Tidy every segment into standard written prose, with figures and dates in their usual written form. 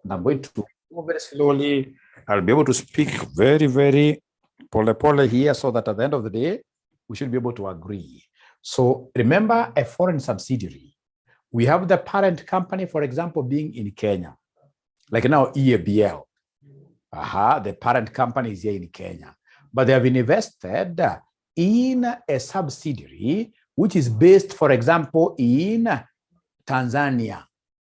And I'm going to go very slowly. I'll be able to speak very, very pole here so that at the end of the day, we should be able to agree. So remember a foreign subsidiary. We have the parent company, for example, being in Kenya. Like now, EABL. The parent company is here in Kenya. But they have invested in a subsidiary which is based, for example, in Tanzania,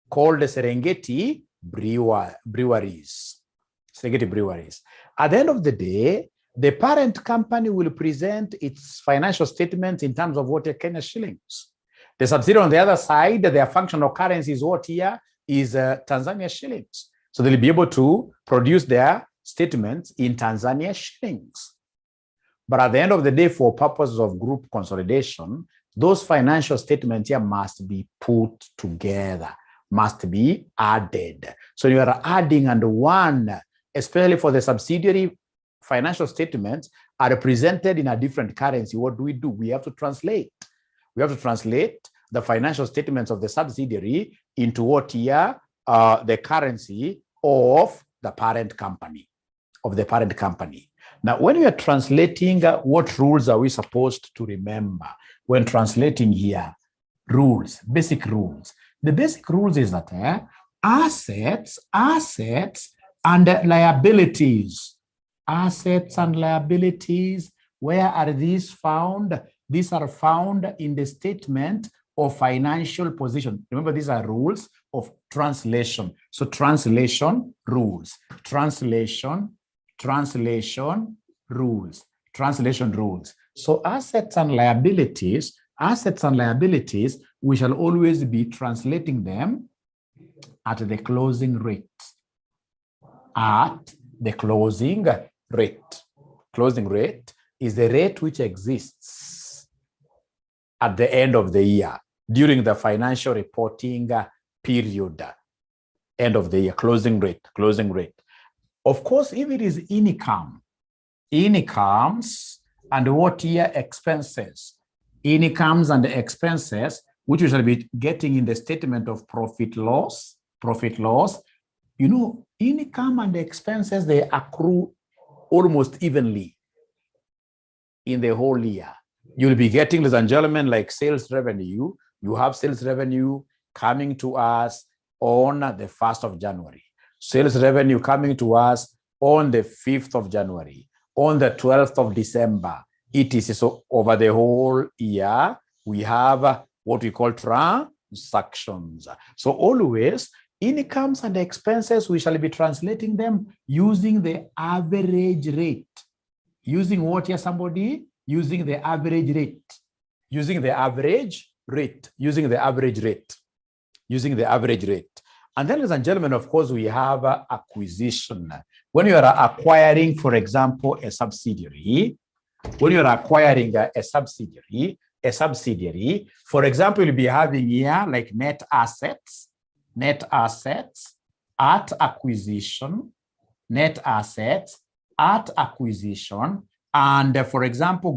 called the Serengeti Breweries. Serengeti Breweries. At the end of the day, the parent company will present its financial statements in terms of what are Kenya shillings. The subsidiary on the other side, their functional currency is what here is Tanzania shillings. So they'll be able to produce their statements in Tanzania shillings. But at the end of the day, for purposes of group consolidation, those financial statements here must be put together, must be added. So you are adding, and one, especially for the subsidiary financial statements, are represented in a different currency. What do? We have to translate. We have to translate the financial statements of the subsidiary into what here, the currency of the parent company, Now, when we are translating, what rules are we supposed to remember when translating here? Rules, basic rules. The basic rules is that assets and liabilities. Assets and liabilities, where are these found? These are found in the statement of financial position. Remember, these are rules of translation. So translation rules, translation rules. So assets and liabilities, we shall always be translating them at the closing rate. At the closing rate. Closing rate is the rate which exists at the end of the year during the financial reporting period. End of the year, closing rate. Of course, if it is incomes and what year expenses, incomes and expenses, which we shall be getting in the statement of profit loss, you know, income and expenses, they accrue almost evenly in the whole year. You'll be getting, ladies and gentlemen, like sales revenue. You have sales revenue coming to us on the 1st of January. Sales revenue coming to us on the 5th of January, on the 12th of December, etc. So over the whole year, we have what we call transactions. So always, incomes and expenses, we shall be translating them using the average rate. Using what here, somebody? Using the average rate. Using the average rate. And then, ladies and gentlemen, of course, we have acquisition. When you are acquiring, for example, a subsidiary, for example, you'll be having here like net assets at acquisition, and for example,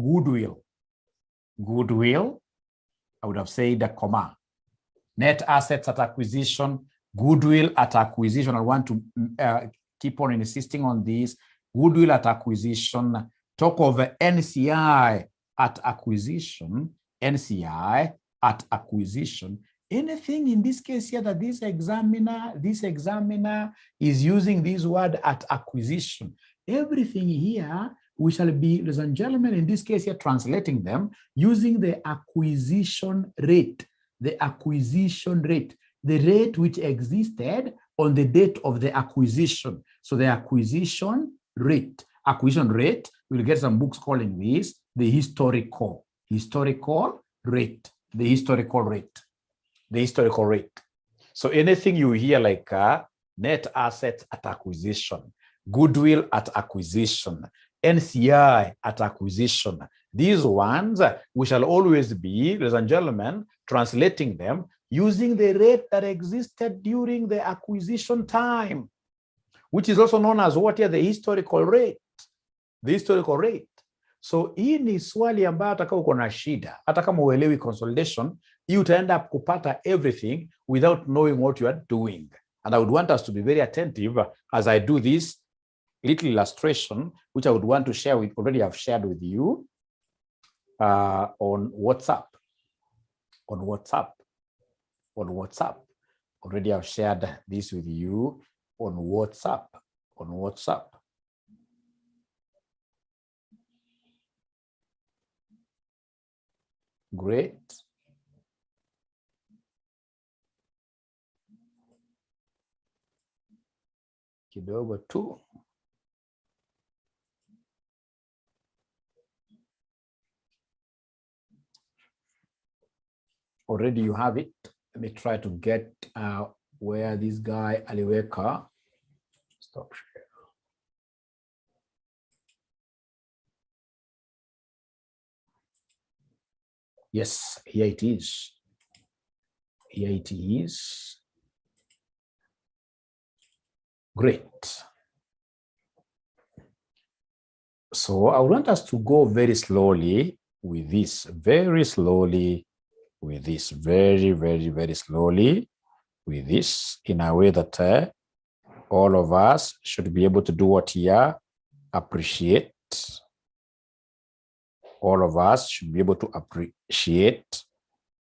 goodwill, I would have said a comma. Net assets at acquisition, goodwill at acquisition. I want to keep on insisting on this. Goodwill at acquisition. Talk of NCI at acquisition. Anything in this case here that this examiner is using this word at acquisition. Everything here, we shall be, ladies and gentlemen, in this case here, translating them using the acquisition rate. The rate which existed on the date of the acquisition. So the acquisition rate, we'll get some books calling this the historical rate. So anything you hear like net assets at acquisition, goodwill at acquisition, NCI at acquisition, these ones, we shall always be, ladies and gentlemen, translating them using the rate that existed during the acquisition time, which is also known as what here, the historical rate. So hii ni swali ambayo hata kama uko na shida, hata kama uelewi consolidation, you utaenda kupata everything without knowing what you are doing. And I would want us to be very attentive as I do this little illustration, which I would want to share with, already I've shared with you on WhatsApp. Already I've shared this with you on WhatsApp. Great. Kidogo tu. Already you have it. Let me try to get where this guy aliweka. Stop share. Yes, here it is. Here it is. Great. So I want us to go very slowly with this, very slowly with this, very slowly with this, in a way that all of us should be able to do what here, appreciate. All of us should be able to appreciate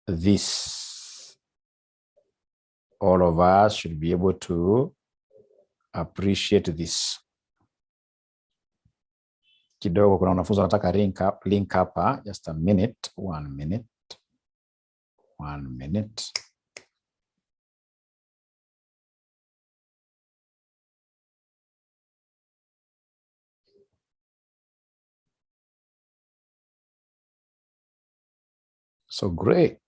this. All of us should be able to appreciate this. Kidogo kuna wanafunzi wanataka link hapa. Just a minute, 1 minute. 1 minute. So great.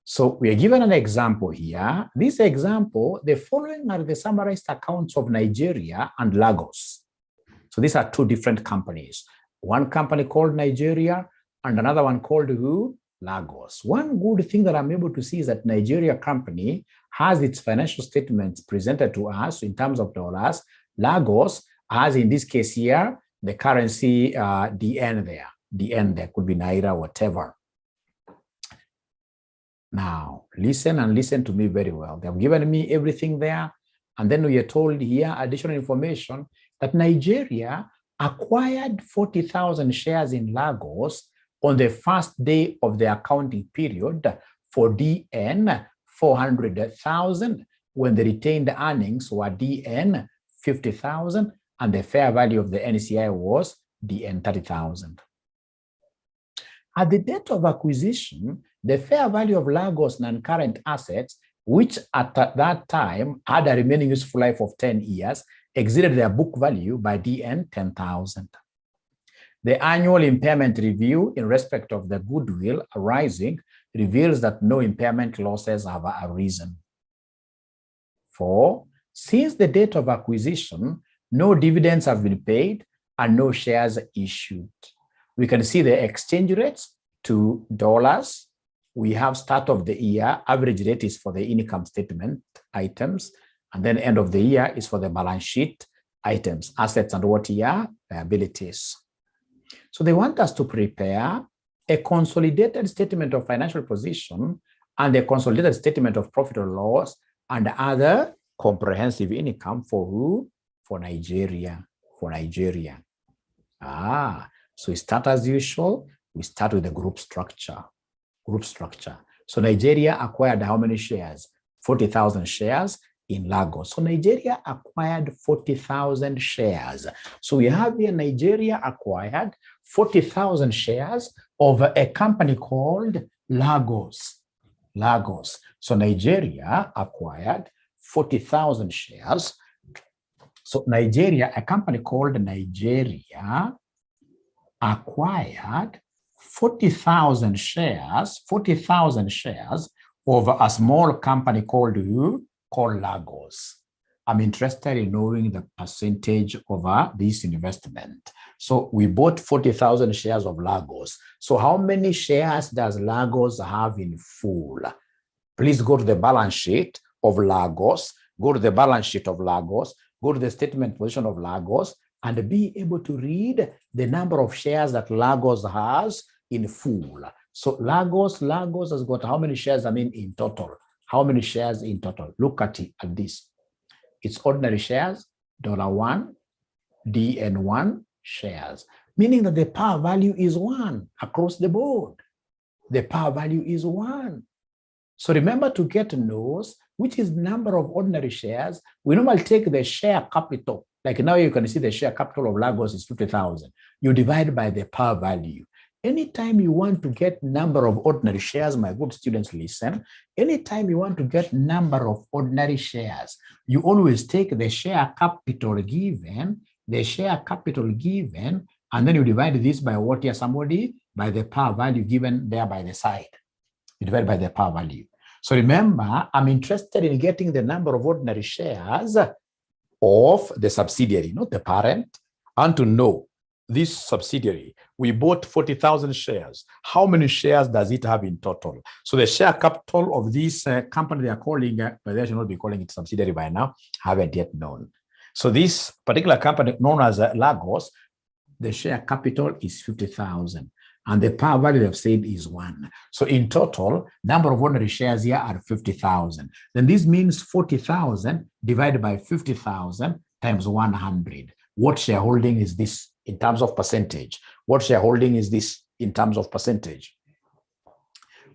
So we are given an example here. This example, the following are the summarized accounts of Nigeria and Lagos. So these are two different companies. One company called Nigeria and another one called who? Lagos. One good thing that I'm able to see is that Nigeria company has its financial statements presented to us in terms of dollars. Lagos has, in this case here, the currency DN there. DN there could be Naira, whatever. Now, listen and listen to me very well. They have given me everything there. And then we are told here additional information that Nigeria acquired 40,000 shares in Lagos on the first day of the accounting period for DN 400,000, when the retained earnings were DN 50,000 and the fair value of the NCI was DN 30,000. At the date of acquisition, the fair value of Lagos non-current assets, which at that time had a remaining useful life of 10 years, exceeded their book value by DN 10,000. The annual impairment review in respect of the goodwill arising reveals that no impairment losses have arisen. 4, since the date of acquisition, no dividends have been paid and no shares issued. We can see the exchange rates to dollars. We have start of the year, average rate is for the income statement items, and then end of the year is for the balance sheet items, assets and what here? Liabilities. So they want us to prepare a consolidated statement of financial position and a consolidated statement of profit or loss and other comprehensive income for who? For Nigeria. For Nigeria. So we start as usual. We start with the group structure. Group structure. So Nigeria acquired how many shares? 40,000 shares in Lagos. So Nigeria acquired 40,000 shares. So we have here Nigeria acquired 40,000 shares of a company called Lagos. So Nigeria acquired 40,000 shares. So Nigeria, a company called Nigeria acquired 40,000 shares of a small company called who? Called Lagos. I'm interested in knowing the percentage of this investment. So we bought 40,000 shares of Lagos. So how many shares does Lagos have in full? Please go to the balance sheet of Lagos, go to the balance sheet of Lagos, go to the statement position of Lagos, and be able to read the number of shares that Lagos has in full. So Lagos has got how many shares, in total? How many shares in total? Look at it, at this. It's ordinary shares, $1, DN1 shares, meaning that the par value is 1 across the board. The par value is 1. So remember to get those, which is number of ordinary shares. We normally take the share capital. Like now you can see the share capital of Lagos is 50,000. You divide by the par value. Anytime you want to get number of ordinary shares, my good students, listen. Anytime you want to get number of ordinary shares, you always take the share capital given, and then you divide this by what here, somebody? By the par value given there by the side. You divide by the par value. So remember, I'm interested in getting the number of ordinary shares of the subsidiary, not the parent. I want to know this subsidiary. We bought 40,000 shares. How many shares does it have in total? So the share capital of this company they are calling, but they should not be calling it subsidiary by now, haven't yet known. So this particular company known as Lagos, the share capital is 50,000. And the par value they've said is 1. So in total, number of ordinary shares here are 50,000. Then this means 40,000 divided by 50,000 times 100. What shareholding is this in terms of percentage? What shareholding is this in terms of percentage?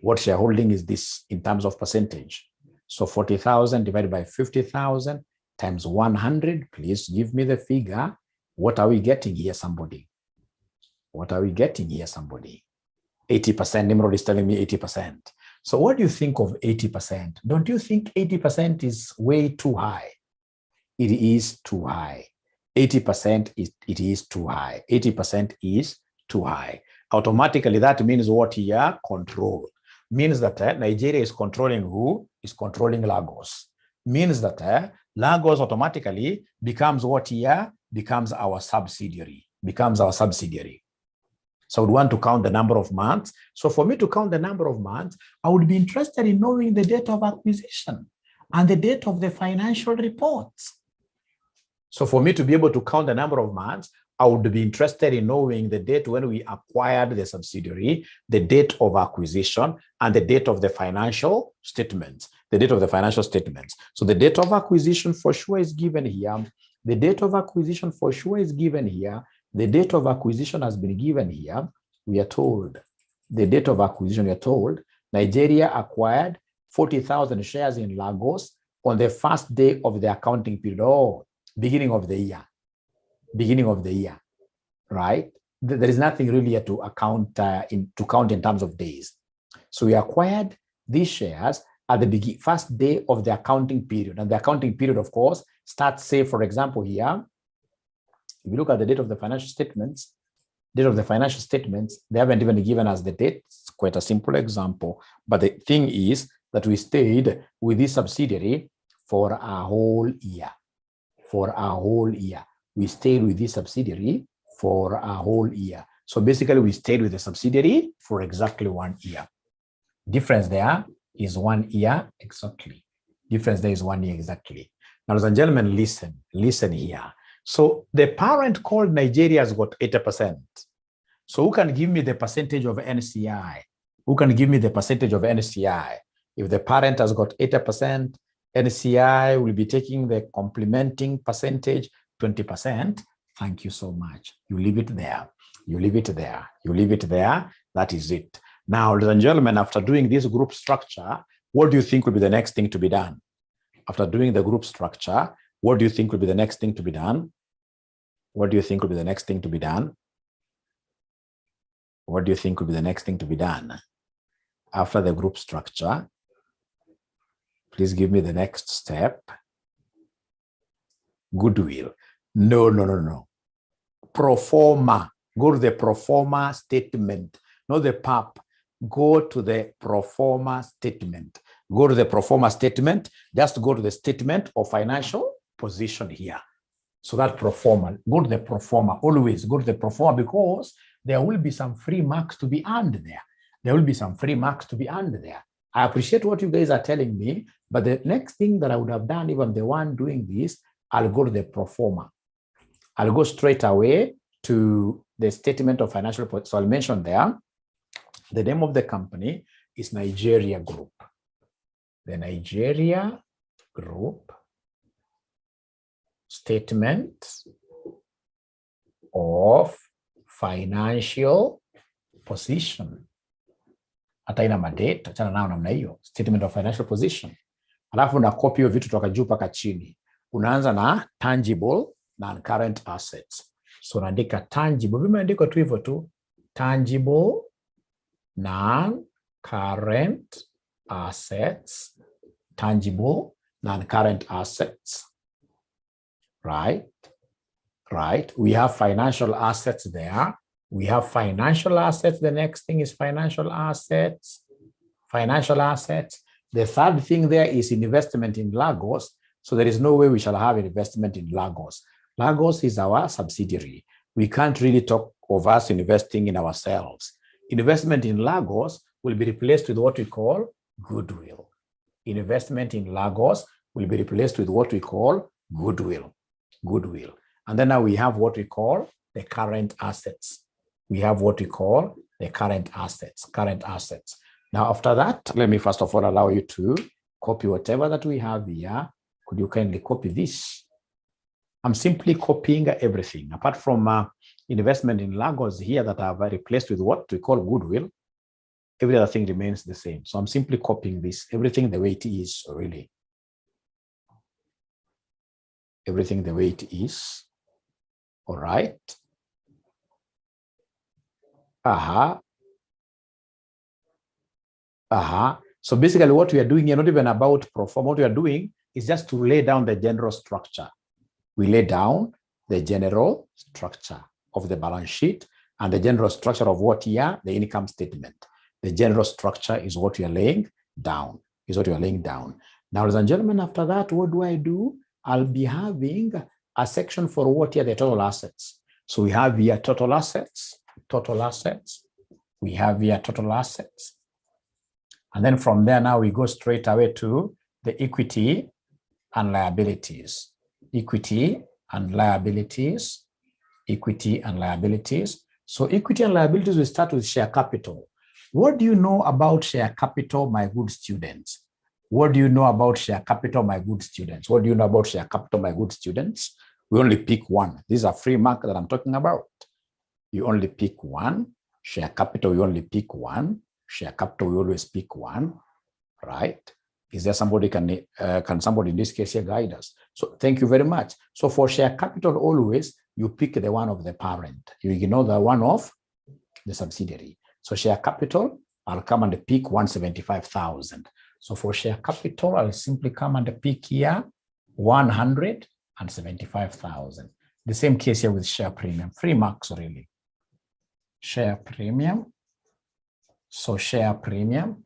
What shareholding is this in terms of percentage? So 40,000 divided by 50,000 times 100. Please give me the figure. What are we getting here, somebody? What are we getting here, somebody? 80%. Nimrod is telling me 80%. So what do you think of 80%? Don't you think 80% is way too high? It is too high. 80% it is too high. 80% is too high. Automatically, that means what here? Control. Means that Nigeria is controlling who? Is controlling Lagos. Means that Lagos automatically becomes what here? Becomes our subsidiary. Becomes our subsidiary. So I would want to count the number of months. So for me to count the number of months, I would be interested in knowing the date of acquisition and the date of the financial reports. So for me to be able to count the number of months, I would be interested in knowing the date when we acquired the subsidiary, the date of acquisition, and the date of the financial statements. The date of the financial statements. So the date of acquisition for sure is given here. The date of acquisition for sure is given here. The date of acquisition has been given here. We are told the date of acquisition, we are told Nigeria acquired 40,000 shares in Lagos on the first day of the accounting period. Oh, beginning of the year. Beginning of the year, right? There is nothing really here to count in terms of days. So we acquired these shares at the first day of the accounting period. And the accounting period, of course, starts, say, for example, here. If you look at the date of the financial statements, they haven't even given us the date. It's quite a simple example. But the thing is that we stayed with this subsidiary for a whole year. For a whole year. We stayed with this subsidiary for a whole year. So basically, we stayed with the subsidiary for exactly 1 year. Difference there is 1 year exactly. Difference there is 1 year exactly. Now, ladies and gentlemen, listen here. So the parent called Nigeria has got 80%. So who can give me the percentage of NCI? Who can give me the percentage of NCI? If the parent has got 80%, NCI will be taking the complementing percentage, 20%. Thank you so much. You leave it there. You leave it there. You leave it there. That is it. Now, ladies and gentlemen, after doing this group structure, what do you think will be the next thing to be done? After doing the group structure, what do you think will be the next thing to be done? What do you think will be the next thing to be done? What do you think will be the next thing to be done? After the group structure, please give me the next step. Goodwill. No. Pro forma. Go to the pro forma statement, not the PAP. Go to the pro forma statement. Go to the pro forma statement. Just go to the statement of financial position here. So that pro forma, go to the pro forma. Always go to the pro forma, because there will be some free marks to be earned there. There will be some free marks to be earned there. I appreciate what you guys are telling me, but the next thing that I would have done, even the one doing this, I'll go to the pro forma. I'll go straight away to the statement of financial position. So I'll mention there, the name of the company is Nigeria Group. The Nigeria Group statement of financial position. Hata ina madate, achana nao namna hiyo, statement of financial position. Alafu na copy hiyo vitu toka juu mpaka chini. Unaanza na tangible na current assets. So naandika tangible, vimeandikwa tu hivyo tu, tangible non-current assets, tangible non-current assets, right? We have financial assets there. We have financial assets. The next thing is financial assets. Financial assets. The third thing there is investment in Lagos. So there is no way we shall have an investment in Lagos. Lagos is our subsidiary. We can't really talk of us investing in ourselves. Investment in Lagos will be replaced with what we call goodwill. Investment in Lagos will be replaced with what we call goodwill. And then now we have what we call the current assets. We have what we call the current assets. Now, after that, let me first of all allow you to copy whatever that we have here. Could you kindly copy this? I'm simply copying everything. Apart from investment in Lagos here that I've replaced with what we call goodwill, every other thing remains the same. So I'm simply copying this, everything the way it is, really. Everything the way it is. All right. So basically what we are doing here, not even about pro forma, what we are doing is just to lay down the general structure. We lay down the general structure of the balance sheet and the general structure of what here, the income statement. The general structure is what we are laying down, Now, ladies and gentlemen, after that, what do? I'll be having a section for what here, the total assets. So we have here total assets. We have here total assets. And then from there, now we go straight away to the equity and liabilities. Equity and liabilities. So equity and liabilities, we start with share capital. What do you know about share capital, my good students? We only pick one. These are free mark that I'm talking about. You only pick one. Share capital, you only pick one. Share capital, we always pick one, right? Is there somebody, can somebody in this case here guide us? So thank you very much. So for share capital, always you pick the one of the parent. You ignore the one of the subsidiary. So share capital, I'll come and pick 175,000. So for share capital, I'll simply come and pick here 175,000. The same case here with share premium, free marks really. Share premium. So share premium,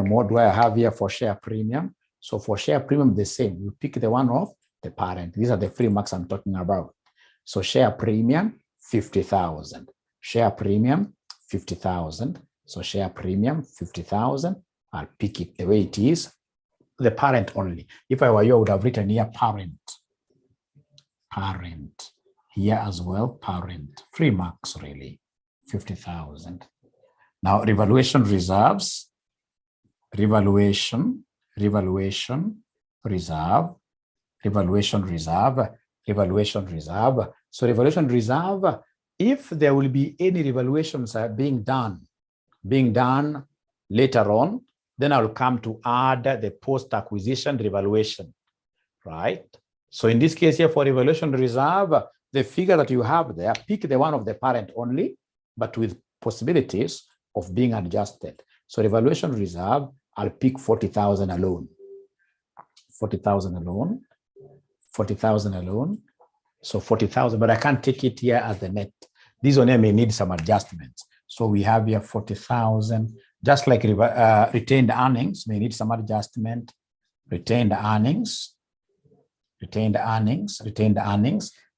what do I have here for share premium? So for share premium, the same. You pick the one of the parent. These are the free marks I'm talking about. So share premium, 50,000. Share premium, 50,000. So share premium, 50,000. I'll pick it the way it is. The parent only. If I were you, I would have written here parent. Here as well, parent. Free marks really, 50,000. Now, revaluation reserves, revaluation reserve. So revaluation reserve, if there will be any revaluations being done later on, then I'll come to add the post-acquisition revaluation, right? So in this case here for revaluation reserve, the figure that you have there, pick the one of the parent only, but with possibilities of being adjusted. So revaluation reserve, I'll pick 40,000 alone. 40,000 alone. 40,000 alone. So 40,000, but I can't take it here as the net. This one here may need some adjustments. So we have here 40,000, just like retained earnings may need some adjustment. Retained earnings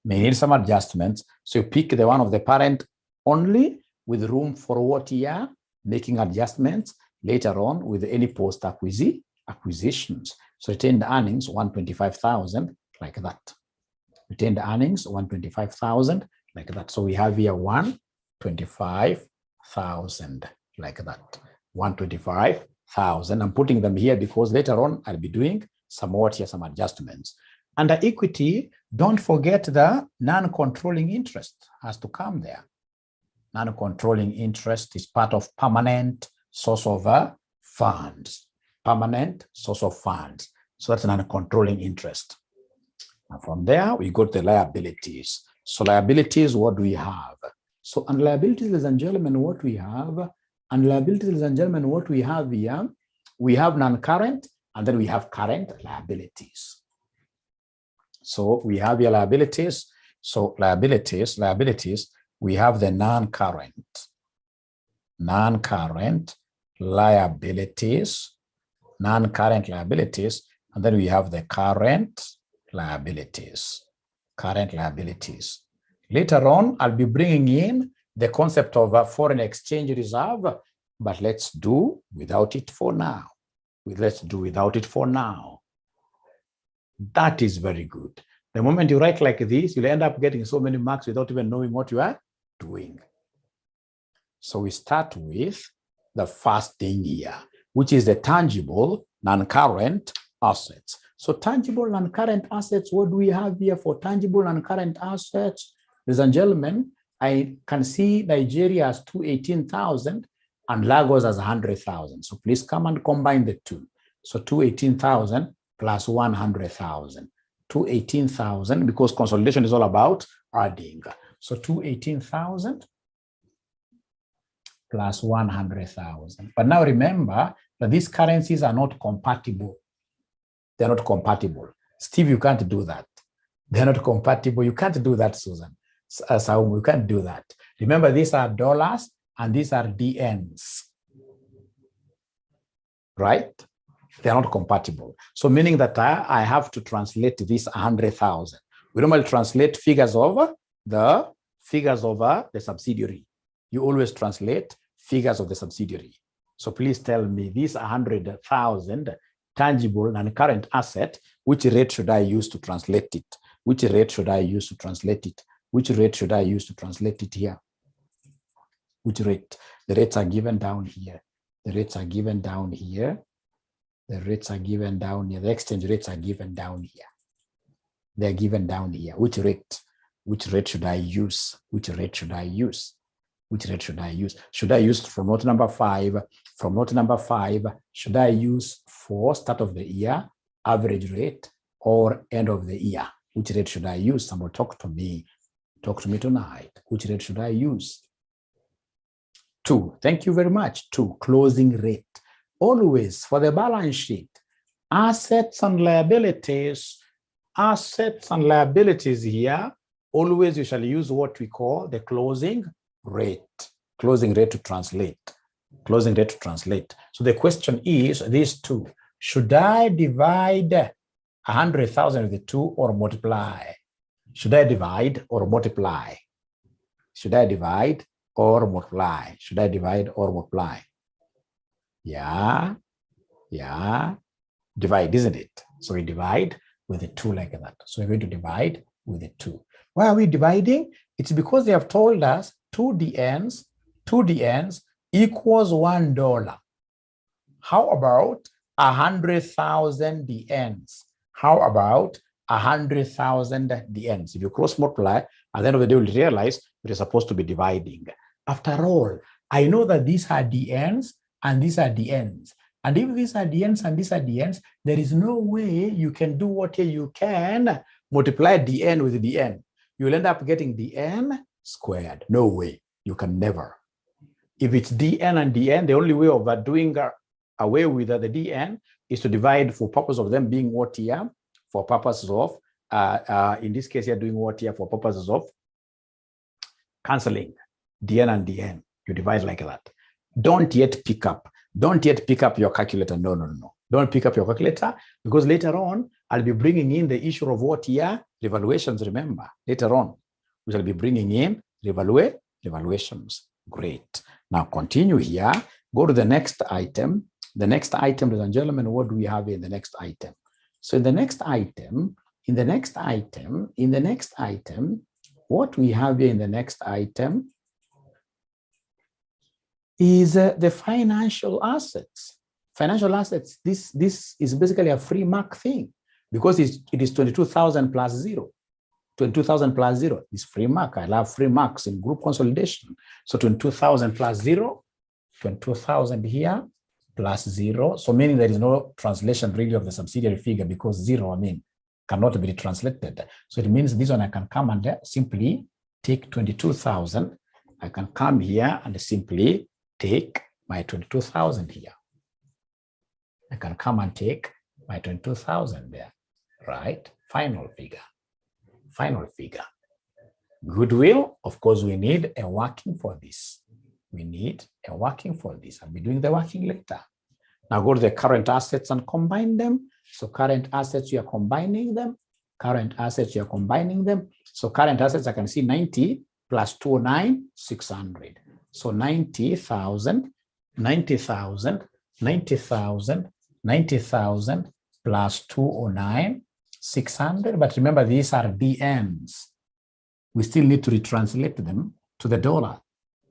may need some adjustments. So you pick the one of the parent only with room for what here, making adjustments later on with any post acquisitions. So retained earnings, 125,000, like that. Retained earnings, 125,000, like that. So we have here 125,000, like that. 125,000. I'm putting them here because later on I'll be doing some adjustments. Under equity, don't forget the non-controlling interest has to come there. Non-controlling interest is part of permanent source of funds. Permanent source of funds. So that's non-controlling interest. And from there, we go to the liabilities. So liabilities, what do we have? So on liabilities, ladies and gentlemen, what we have, and liabilities, ladies and gentlemen, what we have here, we have non-current, and then we have current liabilities. So we have your liabilities. So liabilities, we have the non-current liabilities, and then we have the current liabilities. Later on, I'll be bringing in the concept of a foreign exchange reserve, but let's do without it for now. That is very good. The moment you write like this, you'll end up getting so many marks without even knowing what you are doing. So we start with the first thing here, which is the tangible non-current assets. So tangible non-current assets, what do we have here for tangible non-current assets? Ladies and gentlemen, I can see Nigeria as 218,000 and Lagos as 100,000. So please come and combine the two. So 218,000 plus 100,000. 218,000, because consolidation is all about adding. So 218,000 plus 100,000. But now remember that these currencies are not compatible. They're not compatible. Steve, you can't do that. They're not compatible. You can't do that, Susan. So you can't do that. Remember, these are dollars and these are DNs. Right? They're not compatible. So meaning that I have to translate this 100,000. We normally translate figures over the subsidiary. You always translate figures of the subsidiary. So please tell me this 100,000 tangible and current asset, which rate should I use to translate it? Which rate should I use to translate it? Which rate should I use to translate it here? Which rate? The rates are given down here. The rates are given down here. The rates are given down here. The exchange rates are given down here. They're given down here. Which rate? Which rate should I use? Which rate should I use? Which rate should I use? Should I use from note number 5? From note number 5, should I use for start of the year, average rate, or end of the year? Which rate should I use? Someone talk to me. Talk to me tonight. Which rate should I use? 2. Thank you very much. 2. Closing rate. Always for the balance sheet, assets and liabilities here, always you shall use what we call the closing rate to translate. Closing rate to translate. So the question is these two. Should I divide 100,000 with the 2 or multiply? Should I divide or multiply? Should I divide or multiply? Should I divide or multiply? Yeah, divide, isn't it? So we divide with the 2 like that. So we're going to divide with the 2. Why are we dividing? It's because they have told us 2 DNs equals $1. How about 100,000 DNs? How about 100,000 DNs? If you cross multiply, at the end of the day, you'll realize you're supposed to be dividing. After all, I know that these are DNs and these are DNs. And if these are DNs and these are DNs, there is no way you can do what you can multiply DN with DN. You'll end up getting DN squared. No way. You can never. If it's dn and dn, the only way of doing away with the dn is to divide for purpose of them being what here, for purposes of, in this case, you're doing what here for purposes of cancelling dn and dn. You divide like that. Don't yet pick up your calculator. No. Don't pick up your calculator, because later on, I'll be bringing in the issue of what here, revaluations. Remember, later on, we shall be bringing in revaluations. Great. Now continue here. Go to the next item. The next item, ladies and gentlemen, what do we have in the next item? So in the next item, what we have here in the next item is the financial assets. Financial assets, this is basically a free mark thing, because it is 22,000 plus 0. 22,000 plus 0 is free mark. I love free marks in group consolidation. So 22,000 plus 0, 22,000 here plus 0. So meaning there is no translation really of the subsidiary figure, because 0, cannot be translated. So it means this one I can come and simply take 22,000. I can come here and simply take my 22,000 here. I can come and take my 22,000 there, right? Final figure. Goodwill, of course, we need a working for this. I'll be doing the working later. Now go to the current assets and combine them. So current assets, you are combining them. So current assets, I can see 90 plus 209, 600. So 90,000 plus 209, 600. But remember, these are DNs. We still need to retranslate them to the dollar.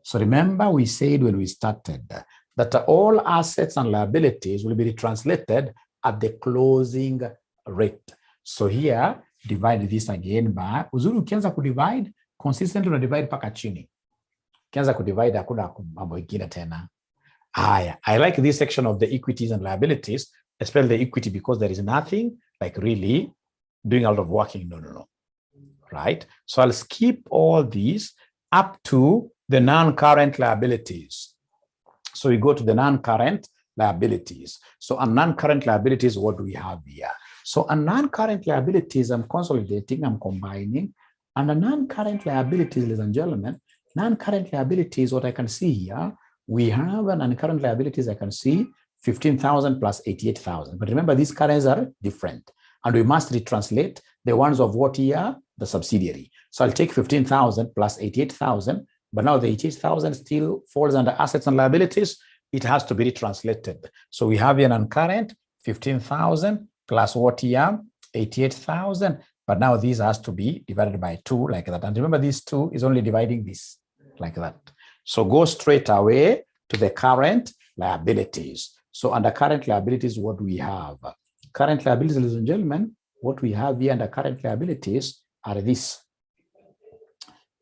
So remember, we said when we started that all assets and liabilities will be retranslated at the closing rate. So here, divide this again by, uzuri ukianza kudivide, consistently una divide paka chini. Ukianza kudivide, hakuna mambo ingine tena. I like this section of the equities and liabilities, especially the equity, because there is nothing like really doing a lot of working. No. Right? So I'll skip all these up to the non-current liabilities. So we go to the non-current liabilities. So on non-current liabilities, what do we have here? So on non-current liabilities, I'm consolidating, I'm combining. And the non-current liabilities, ladies and gentlemen, non-current liabilities, what I can see here, we have an non-current liabilities, I can see 15,000 plus 88,000. But remember, these currencies are different. And we must retranslate the ones of what here? The subsidiary. So I'll take 15,000 plus 88,000. But now the 88,000 still falls under assets and liabilities. It has to be retranslated. So we have here an non-current 15,000 plus what here? 88,000. But now this has to be divided by 2 like that. And remember, this 2 is only dividing this like that. So go straight away to the current liabilities. So under current liabilities, what do we have? Current liabilities, ladies and gentlemen, what we have here under current liabilities are this.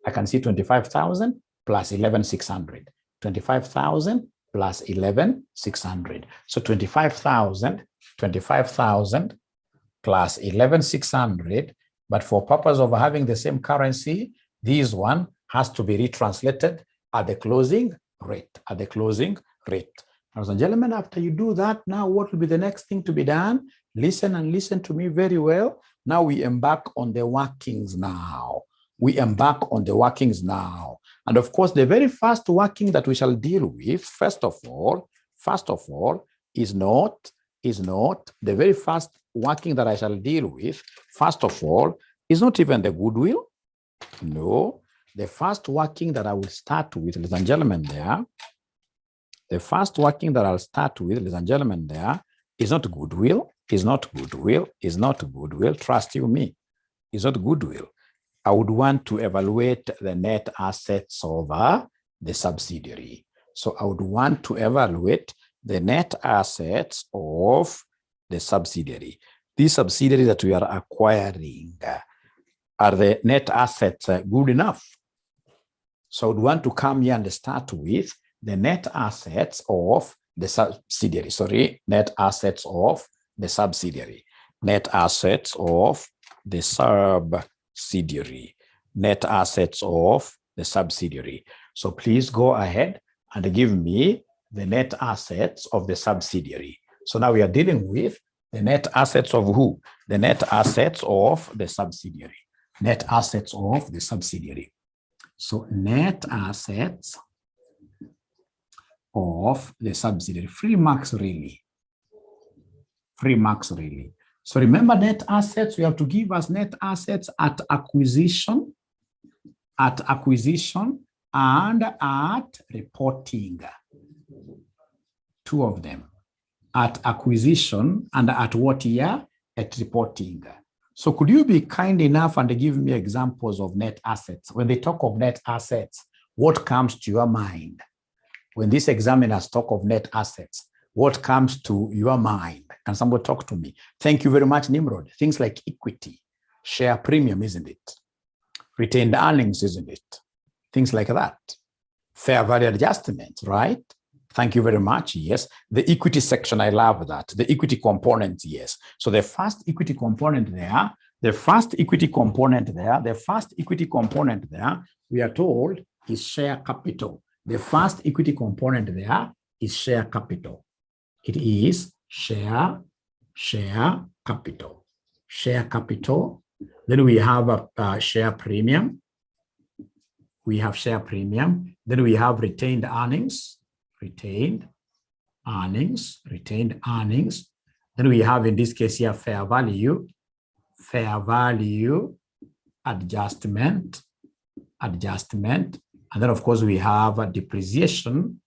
I can see 25,000 plus 11,600. 25,000 plus 11,600. So 25,000 plus 11,600. But for purpose of having the same currency, this one has to be retranslated at the closing rate. Ladies and gentlemen, after you do that, now what will be the next thing to be done? Listen and listen to me very well. Now we embark on the workings now. And of course, the very first working that we shall deal with, first of all, is not the very first working that I shall deal with, first of all, is not even the goodwill. No, the first working that I will start with, ladies and gentlemen, the first working that I'll start with, ladies and gentlemen, is not goodwill, trust you me, is not goodwill. I would want to evaluate the net assets of the subsidiary. So I would want to evaluate the net assets of the subsidiary. These subsidiaries that we are acquiring, are the net assets good enough? So I would want to come here and start with the net assets of the subsidiary. Net assets of the subsidiary. Net assets of the subsidiary. Net assets of the subsidiary. So please go ahead and give me the net assets of the subsidiary. So now we are dealing with the net assets of who? The net assets of the subsidiary. Net assets of the subsidiary. So net assets of the subsidiary. 3 marks really. 3 marks really. So remember, net assets, we have to give us net assets at acquisition, and at reporting. 2 of them. At acquisition and at what year? At reporting. So could you be kind enough and give me examples of net assets? When they talk of net assets, what comes to your mind? When these examiners talk of net assets, what comes to your mind? Can somebody talk to me? Thank you very much, Nimrod. Things like equity, share premium, isn't it? Retained earnings, isn't it? Things like that. Fair value adjustment, right? Thank you very much. Yes. The equity section, I love that. The equity component, yes. So the first equity component there, we are told is share capital. The first equity component there is share capital. It is share capital. Share capital. Then we have a share premium. We have share premium. Then we have retained earnings. Retained earnings. Then we have, in this case here, fair value adjustment. And then, of course, we have a depreciation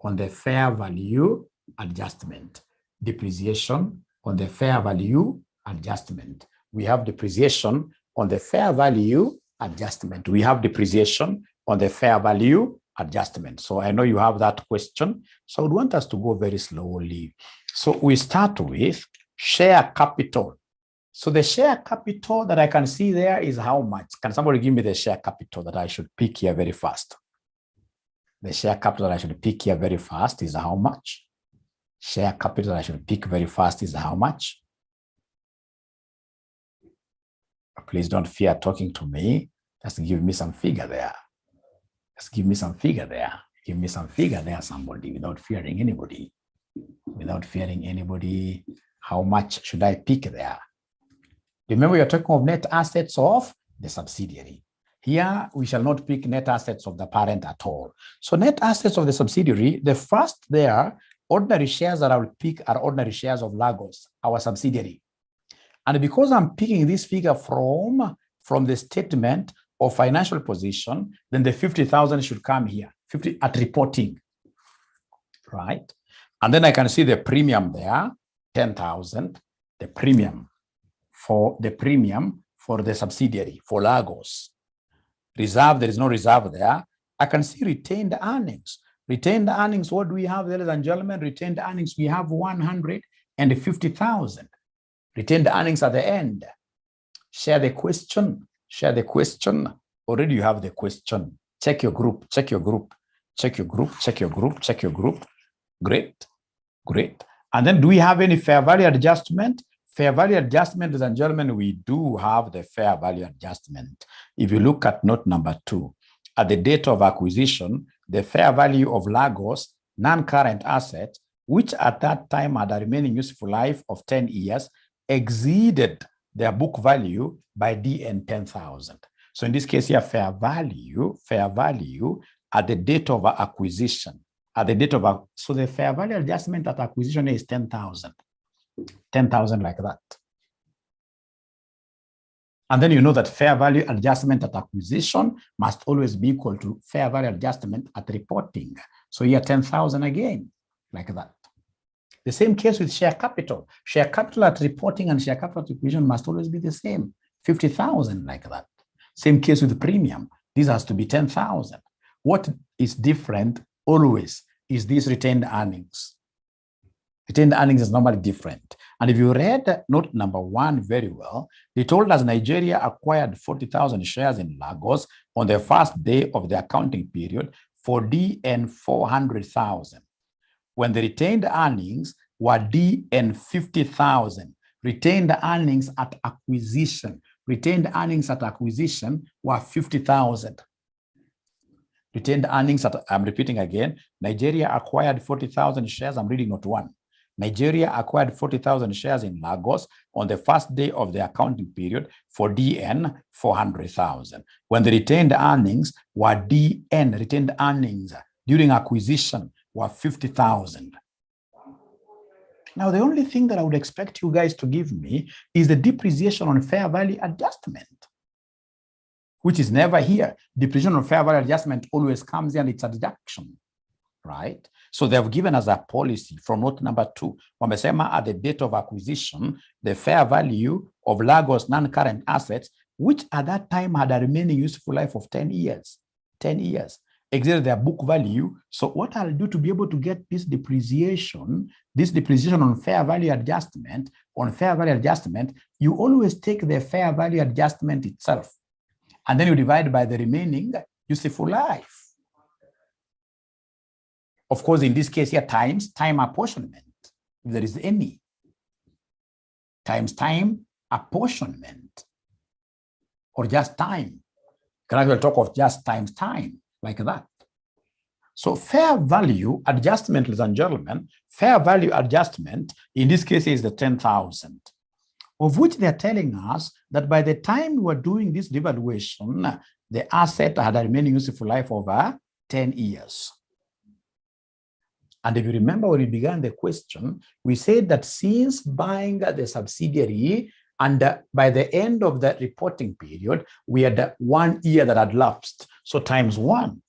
on the fair value adjustment. Depreciation on the fair value adjustment. We have depreciation on the fair value adjustment. We have depreciation on the fair value adjustment. So I know you have that question. So I would want us to go very slowly. So we start with share capital. So the share capital that I can see there is how much? Can somebody give me the share capital that I should pick here very fast? The share capital that I should pick here very fast is how much? Share capital that I should pick very fast is how much? Please don't fear talking to me. Just give me some figure there. Just give me some figure there. Give me some figure there, somebody, without fearing anybody. Without fearing anybody. How much should I pick there? Remember, you're talking of net assets of the subsidiary. Here, we shall not pick net assets of the parent at all. So net assets of the subsidiary, the first there, ordinary shares that I will pick are ordinary shares of Lagos, our subsidiary. And because I'm picking this figure from the statement of financial position, then the 50,000 should come here, 50 at reporting, right? And then I can see the premium there, 10,000, the premium for the subsidiary, for Lagos. Reserve, there is no reserve there. I can see retained earnings. Retained earnings, what do we have, ladies and gentlemen? Retained earnings, we have 150,000. Retained earnings at the end. Share the question. Share the question. Already you have the question. Check your group. Check your group. Check your group. Check your group. Check your group. Great. Great. And then do we have any fair value adjustment? Fair value adjustment, ladies and gentlemen, we do have the fair value adjustment. If you look at note number 2, at the date of acquisition, the fair value of Lagos non-current asset, which at that time had a remaining useful life of 10 years, exceeded their book value by DN 10,000. So in this case here, fair value at the date of acquisition, so the fair value adjustment at acquisition is 10,000. 10,000 like that. And then you know that fair value adjustment at acquisition must always be equal to fair value adjustment at reporting. So here 10,000 again, like that. The same case with share capital. Share capital at reporting and share capital at acquisition must always be the same, 50,000 like that. Same case with the premium. This has to be 10,000. What is different always is these retained earnings. Retained earnings is normally different. And if you read note number 1 very well, they told us Nigeria acquired 40,000 shares in Lagos on the first day of the accounting period for DN 400,000. When the retained earnings were DN 50,000, retained earnings at acquisition were 50,000. Retained earnings, I'm repeating again. Nigeria acquired 40,000 shares. I'm reading note 1. Nigeria acquired 40,000 shares in Lagos on the first day of the accounting period for DN 400,000. When the retained earnings were DN, retained earnings during acquisition were 50,000. Now, the only thing that I would expect you guys to give me is the depreciation on fair value adjustment, which is never here. Depreciation on fair value adjustment always comes in and it's a deduction, right? So they've given us a policy from note number 2. Wamesema at the date of acquisition, the fair value of Lagos non-current assets, which at that time had a remaining useful life of 10 years, exceeded their book value. So what I'll do to be able to get this depreciation on fair value adjustment, you always take the fair value adjustment itself, and then you divide by the remaining useful life. Of course, in this case here, times time apportionment, if there is any. Times time apportionment, or just time. Can I talk of just times time, like that? So fair value adjustment, ladies and gentlemen, fair value adjustment, in this case is the 10,000, of which they're telling us that by the time we were doing this devaluation, the asset had a remaining useful life over 10 years. And if you remember when we began the question, we said that since buying the subsidiary, and by the end of the reporting period, we had 1 year that had lapsed. So times one.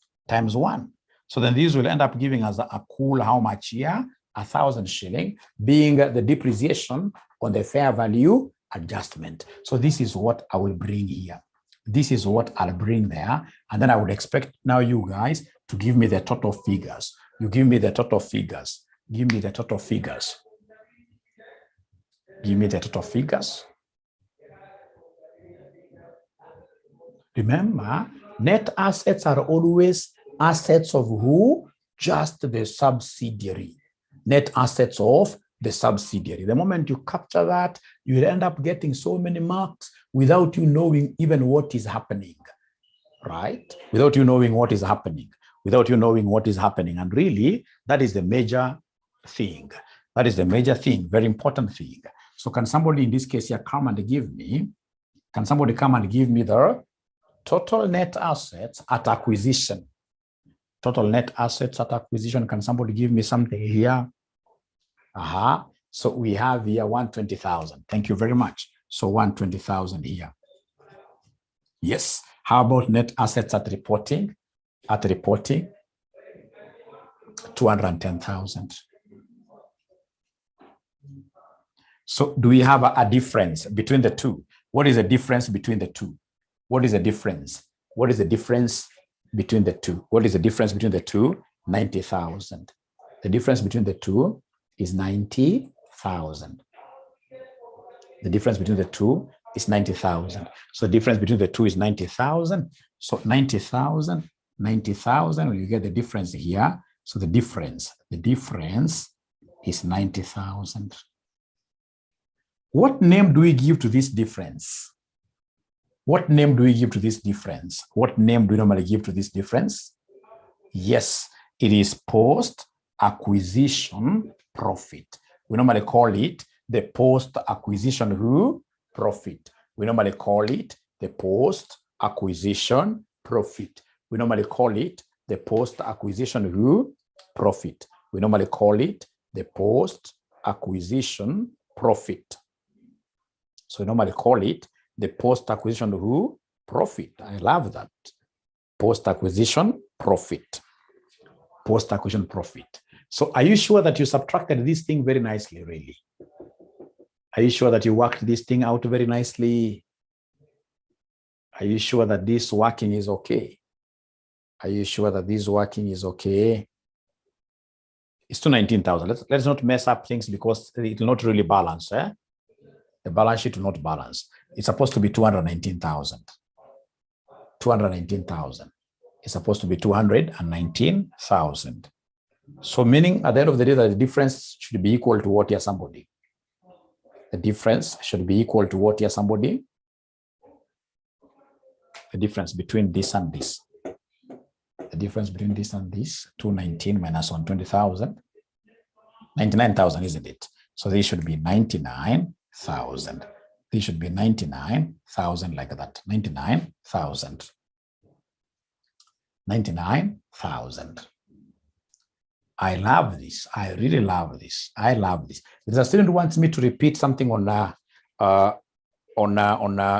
So then these will end up giving us a cool how much here? 1,000 shilling, being the depreciation on the fair value adjustment. So this is what I will bring here. This is what I'll bring there. And then I would expect now you guys to give me the total figures. You give me the total figures. Give me the total figures. Give me the total figures. Remember, net assets are always assets of who? Just the subsidiary. Net assets of the subsidiary. The moment you capture that, you will end up getting so many marks without you knowing even what is happening, right? Without you knowing what is happening. And really, that is the major thing. That is the major thing, very important thing. So can somebody in this case here come and give me, the total net assets at acquisition? Total net assets at acquisition. Can somebody give me something here? So we have here 120,000. Thank you very much. So 120,000 here. Yes. How about net assets at reporting? 210,000. So do we have a difference between the two? What is the difference between the two? What is the difference? What is the difference between the two? What is the difference between the two? 90,000. The difference between the two is 90,000. The difference between the two is 90,000. So the difference between the two is 90,000. So 90,000, you get the difference here. So the difference is 90,000. What name do we give to this difference? What name do we give to this difference? What name do we normally give to this difference? Yes, it is post-acquisition profit. We normally call it the post-acquisition profit. We normally call it the post-acquisition profit. We normally call it the post-acquisition profit. We normally call it the post-acquisition profit. So we normally call it the post-acquisition profit. I love that. Post-acquisition profit. Post-acquisition profit. So are you sure that you subtracted this thing very nicely, really? Are you sure that you worked this thing out very nicely? Are you sure that this working is okay? Are you sure that this working is okay? It's 219,000. Let's not mess up things because it will not really balance. The balance sheet will not balance. It's supposed to be 219,000. 219,000. It's supposed to be 219,000. So meaning at the end of the day that the difference should be equal to what here somebody. The difference should be equal to what here somebody. The difference between this and this. the difference between this and this, 219 minus 120,000, 99,000, isn't it? So this should be 99,000. This should be 99,000 like that, 99,000. 99,000. I love this. I really love this. I love this. There's a student who wants me to repeat something on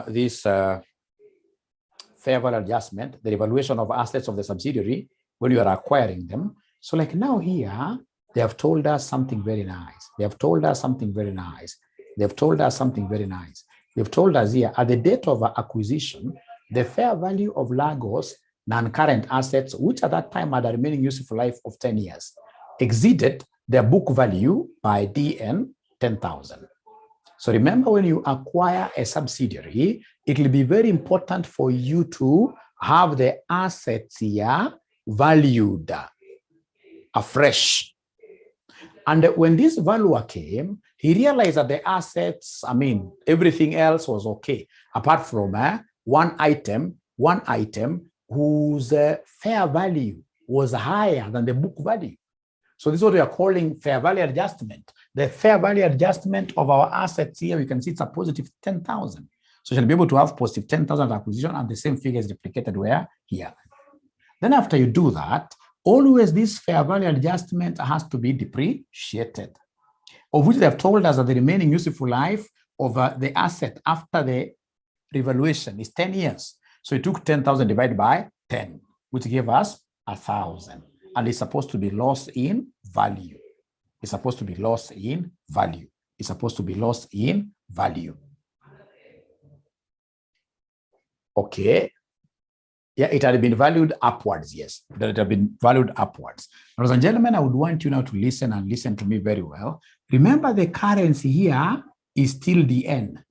this fair value adjustment, the evaluation of assets of the subsidiary when you are acquiring them. So like now here, they have told us something very nice. They have told us something very nice. They've told us something very nice. They've told us here at the date of acquisition, the fair value of Lagos non-current assets, which at that time had a remaining useful life of 10 years, exceeded their book value by DN 10,000. So remember, when you acquire a subsidiary, it will be very important for you to have the assets here valued afresh. And when this valuer came, he realized that the assets, everything else was okay, apart from one item whose fair value was higher than the book value. So this is what we are calling fair value adjustment. The fair value adjustment of our assets here, you can see it's a positive 10,000. So you'll be able to have positive 10,000 acquisition, and the same figure is replicated where? Here. Then after you do that, always this fair value adjustment has to be depreciated, of which they have told us that the remaining useful life of the asset after the revaluation is 10 years. So it took 10,000 divided by 10, which gave us 1,000. And it's supposed to be lost in value. It's supposed to be lost in value. It's supposed to be lost in value. Okay. Yeah, it had been valued upwards, yes. It had been valued upwards. Ladies and gentlemen, I would want you now to listen and listen to me very well. Remember, the currency here is still the N.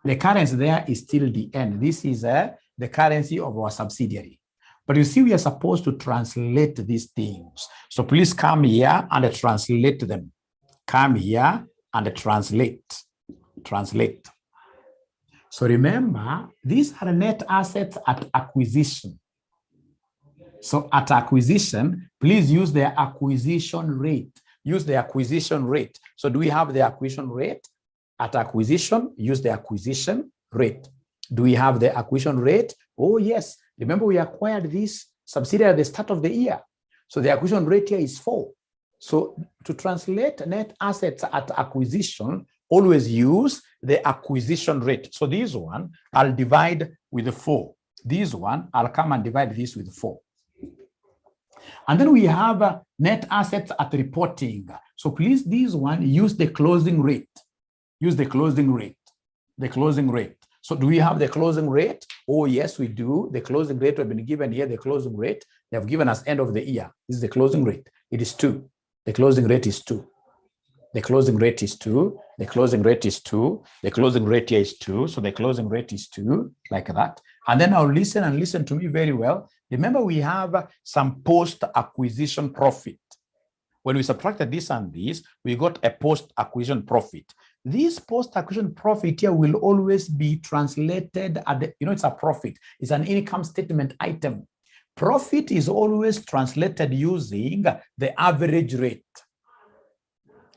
The currency there is still the N. This is the currency of our subsidiary. But you see, we are supposed to translate these things. So please come here and translate them. Come here and translate. Translate. So remember, these are net assets at acquisition. So at acquisition, please use the acquisition rate. Use the acquisition rate. So do we have the acquisition rate? At acquisition, use the acquisition rate. Do we have the acquisition rate? Oh, yes. Remember, we acquired this subsidiary at the start of the year. So the acquisition rate here is 4. So to translate net assets at acquisition, always use the acquisition rate. So this one, I'll divide with 4. This one, I'll come and divide this with 4. And then we have net assets at reporting. So please, this one, use the closing rate. Use the closing rate. The closing rate. So do we have the closing rate? Oh, yes, we do. The closing rate we've been given here, the closing rate. They have given us end of the year. This is the closing rate. It is 2. The closing rate is 2. The closing rate is 2. The closing rate is 2. The closing rate here is 2. So the closing rate is 2, like that. And then now listen and listen to me very well. Remember, we have some post-acquisition profit. When we subtracted this and this, we got a post-acquisition profit. This post-acquisition profit here will always be translated at the, it's a profit. It's an income statement item. Profit is always translated using the average rate.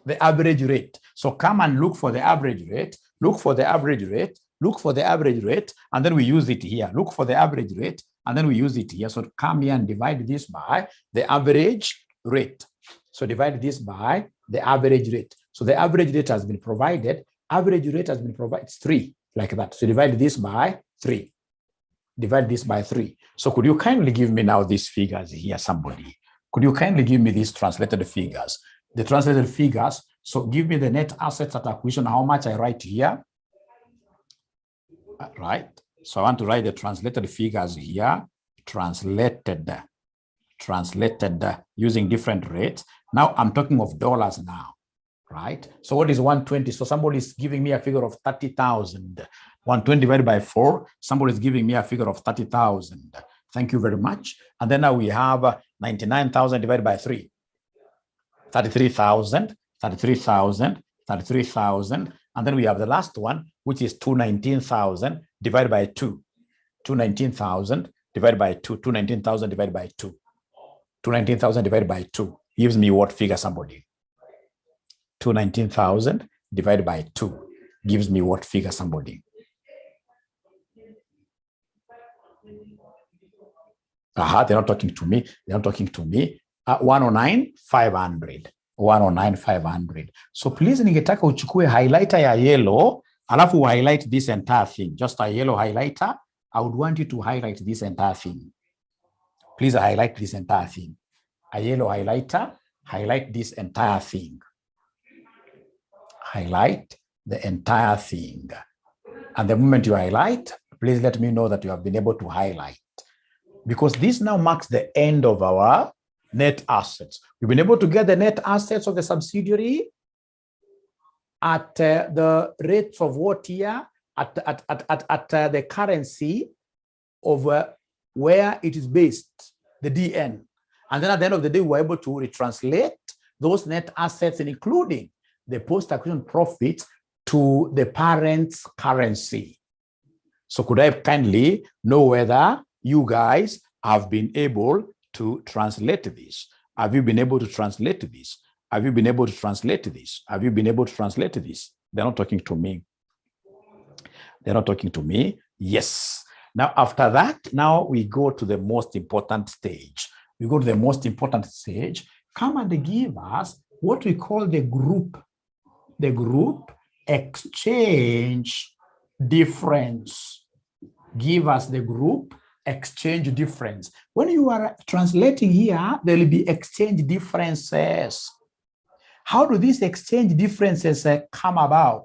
The average rate. So come and look for the average rate. Look for the average rate. Look for the average rate. And then we use it here. Look for the average rate. And then we use it here. So come here and divide this by the average rate. So divide this by the average rate. So the average rate has been provided. Average rate has been provided. It's 3, like that. So divide this by 3. Divide this by 3. So could you kindly give me now these figures here, somebody? Could you kindly give me these translated figures? The translated figures. So give me the net assets at acquisition, how much I write here. Right. So I want to write the translated figures here. Translated using different rates. Now I'm talking of dollars now, right? So what is 120? So somebody is giving me a figure of 30,000. 120 divided by 4, somebody is giving me a figure of 30,000. Thank you very much. And then now we have 99,000 divided by 3. 33,000, 33,000, 33,000. And then we have the last one, which is 219,000 divided by 2. 219,000 divided by 2. 219,000 divided by 2. 219,000 divided by 2 gives me what figure, somebody? 219,000 divided by 2 gives me what figure, somebody? They're not talking to me. They're not talking to me. 109,500. 109,500. So please, ningetaka uchukue highlighter ya yellow, alafu highlight this entire thing. Just a yellow highlighter. I would want you to highlight this entire thing. Please highlight this entire thing. A yellow highlighter, highlight this entire thing. Highlight the entire thing. And the moment you highlight, please let me know that you have been able to highlight. Because this now marks the end of our net assets. We've been able to get the net assets of the subsidiary at the rates of what here? At the currency of where it is based, the DN. And then at the end of the day, we were able to retranslate those net assets, including the post-acquisition profits, to the parent's currency. So could I kindly know whether you guys have been able to translate this? Have you been able to translate this? Have you been able to translate this? Have you been able to translate this? They're not talking to me. They're not talking to me. Yes. Now, after that, now we go to the most important stage. We go to the most important stage. Come and give us what we call the group exchange difference. Give us the group exchange difference. When you are translating here, there will be exchange differences. How do these exchange differences come about?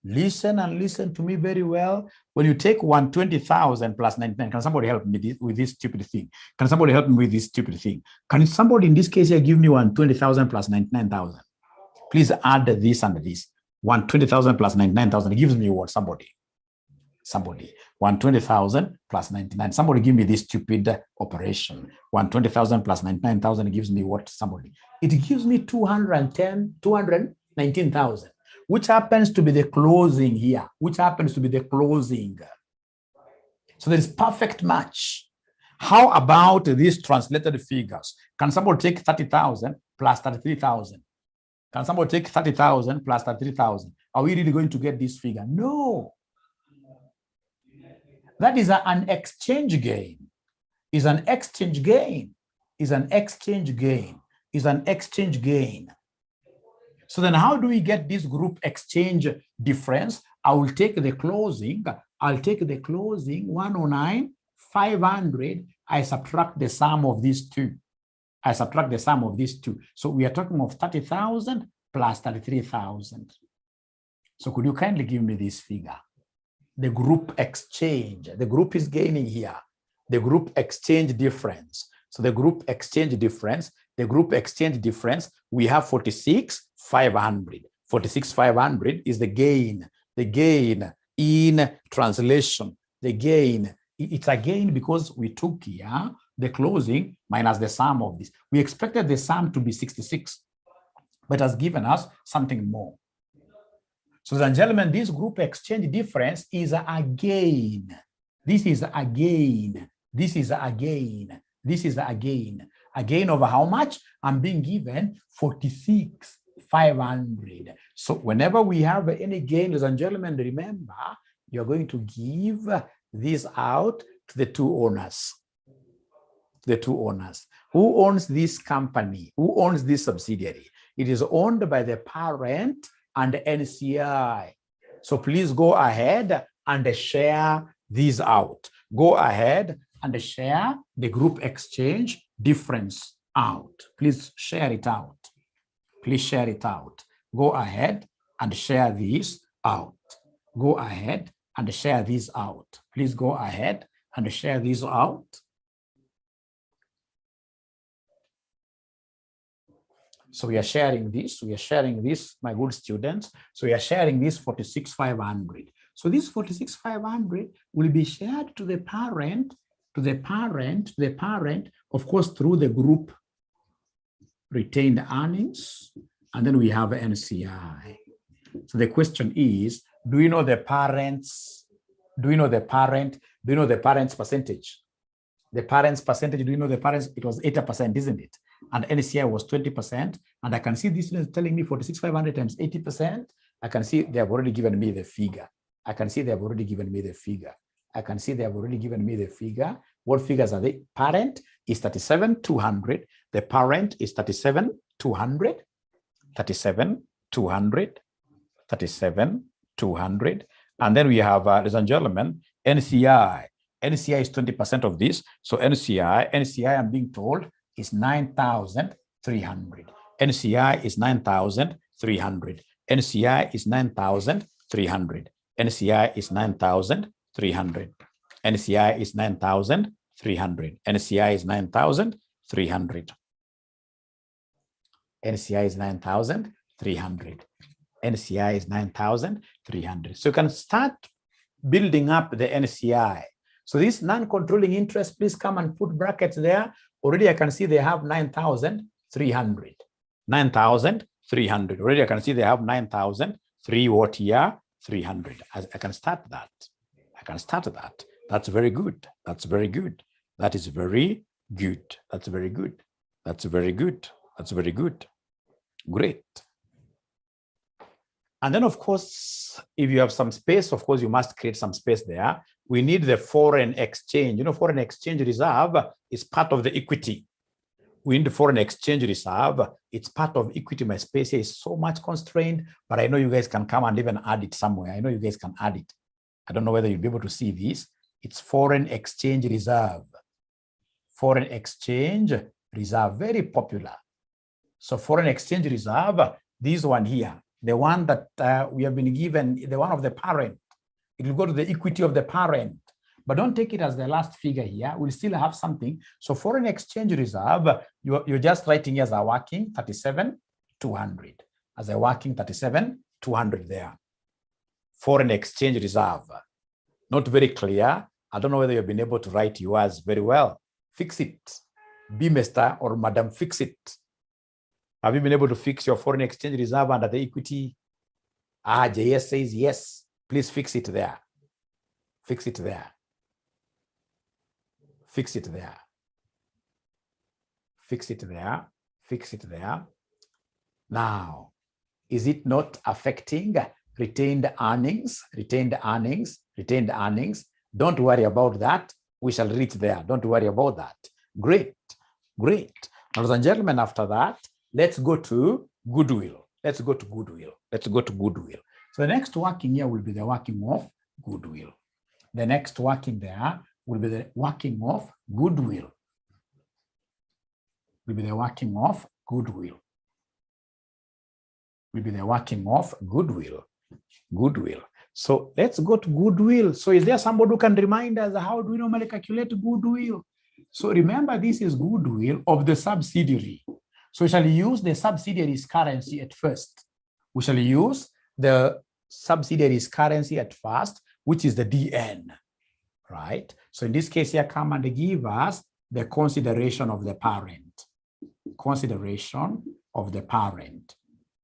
Listen and listen to me very well. When you take 120,000 plus 99, can somebody help me with this stupid thing? Can somebody help me with this stupid thing? Can somebody in this case here give me 120,000 plus 99,000? Please add this and this. 120,000 plus 99,000 gives me what? Somebody. 120,000 plus 99. Somebody give me this stupid operation. 120,000 plus 99,000 gives me what? Somebody. It gives me 219,000, which happens to be the closing here, which happens to be the closing. So there is perfect match. How about these translated figures? Can somebody take 30,000 plus 33,000? Can somebody take 30,000 plus 33,000? Are we really going to get this figure? No. That is an exchange gain. Is an exchange gain. Is an exchange gain. Is an exchange gain. So then how do we get this group exchange difference? I will take the closing. I'll take the closing 109,500. I subtract the sum of these two. I subtract the sum of these two. So we are talking of 30,000 plus 33,000. So could you kindly give me this figure? The group exchange. The group is gaining here. The group exchange difference. So the group exchange difference, we have 46,500. 46,500 is the gain. The gain in translation. The gain. It's a gain because we took here the closing minus the sum of this. We expected the sum to be 66, but has given us something more. So, ladies and gentlemen, this group exchange difference is a gain. This is a gain. This is a gain. This is a gain. A gain of how much? I'm being given 46,500. So whenever we have any gain, ladies and gentlemen, remember, you're going to give this out to the two owners. The two owners. Who owns this company? Who owns this subsidiary? It is owned by the parent and the NCI. So please go ahead and share these out. Go ahead and share the group exchange difference out. Please share it out. Please share it out. Go ahead and share these out. Go ahead and share these out. Please go ahead and share these out. So we are sharing this, my good students. So we are sharing this 46,500. So this 46,500 will be shared to the parent, of course, through the group retained earnings, and then we have NCI. So the question is, do you know the parents? Do you know the parent? Do you know the parent's percentage? The parents' percentage, do you know the parents? It was 80%, isn't it? And NCI was 20%. And I can see these students telling me 46,500 times 80%. I can see they have already given me the figure. I can see they have already given me the figure. I can see they have already given me the figure. What figures are they? Parent is 37,200. The parent is 37,200. 37,200. 37,200. And then we have, ladies and gentlemen, NCI. NCI is 20% of this. So NCI, I'm being told, is 9,300. NCI is 9,300. NCI is 9,300. NCI is 9,300. NCI is 9,300. NCI is 9,300. NCI is 9,300. NCI is 9,300. So you can start building up the NCI. So this non-controlling interest, please come and put brackets there. Already I can see they have 9,300. 9,300. Already I can see they have 9,300. I can start that. I can start that. That's very good. That's very good. That is very good. That's very good. That's very good. That's very good. Great. And then, of course, if you have some space, of course, you must create some space there. We need the foreign exchange. You know, foreign exchange reserve is part of the equity. We need the foreign exchange reserve. It's part of equity. My space here is so much constrained, but I know you guys can come and even add it somewhere. I know you guys can add it. I don't know whether you'll be able to see this. It's foreign exchange reserve. Foreign exchange reserve, very popular. So foreign exchange reserve, this one here, the one that we have been given, the one of the parent, it will go to the equity of the parent, but don't take it as the last figure here. We'll still have something. So foreign exchange reserve, you're just writing as a working 37,200, as a working 37,200 there. Foreign exchange reserve, not very clear. I don't know whether you've been able to write yours very well. Fix it. Be Mr. or Madam, fix it. Have you been able to fix your foreign exchange reserve under the equity? JS says yes. Please fix it there. Fix it there. Fix it there. Fix it there. Fix it there. Now, is it not affecting retained earnings? Retained earnings. Retained earnings. Don't worry about that. We shall reach there. Don't worry about that. Great. Great. Ladies and gentlemen, after that, let's go to goodwill. Let's go to goodwill. Let's go to goodwill. So the next working here will be the working of goodwill. The next working there will be the working of goodwill. Will be the working of goodwill. Will be the working of goodwill. Goodwill. So let's go to goodwill. So is there somebody who can remind us how do we normally calculate goodwill? So remember, this is goodwill of the subsidiary. So we shall use the subsidiary's currency at first. We shall use the subsidiary's currency at first, which is the DN, right? So in this case here, come and give us the consideration of the parent. Consideration of the parent.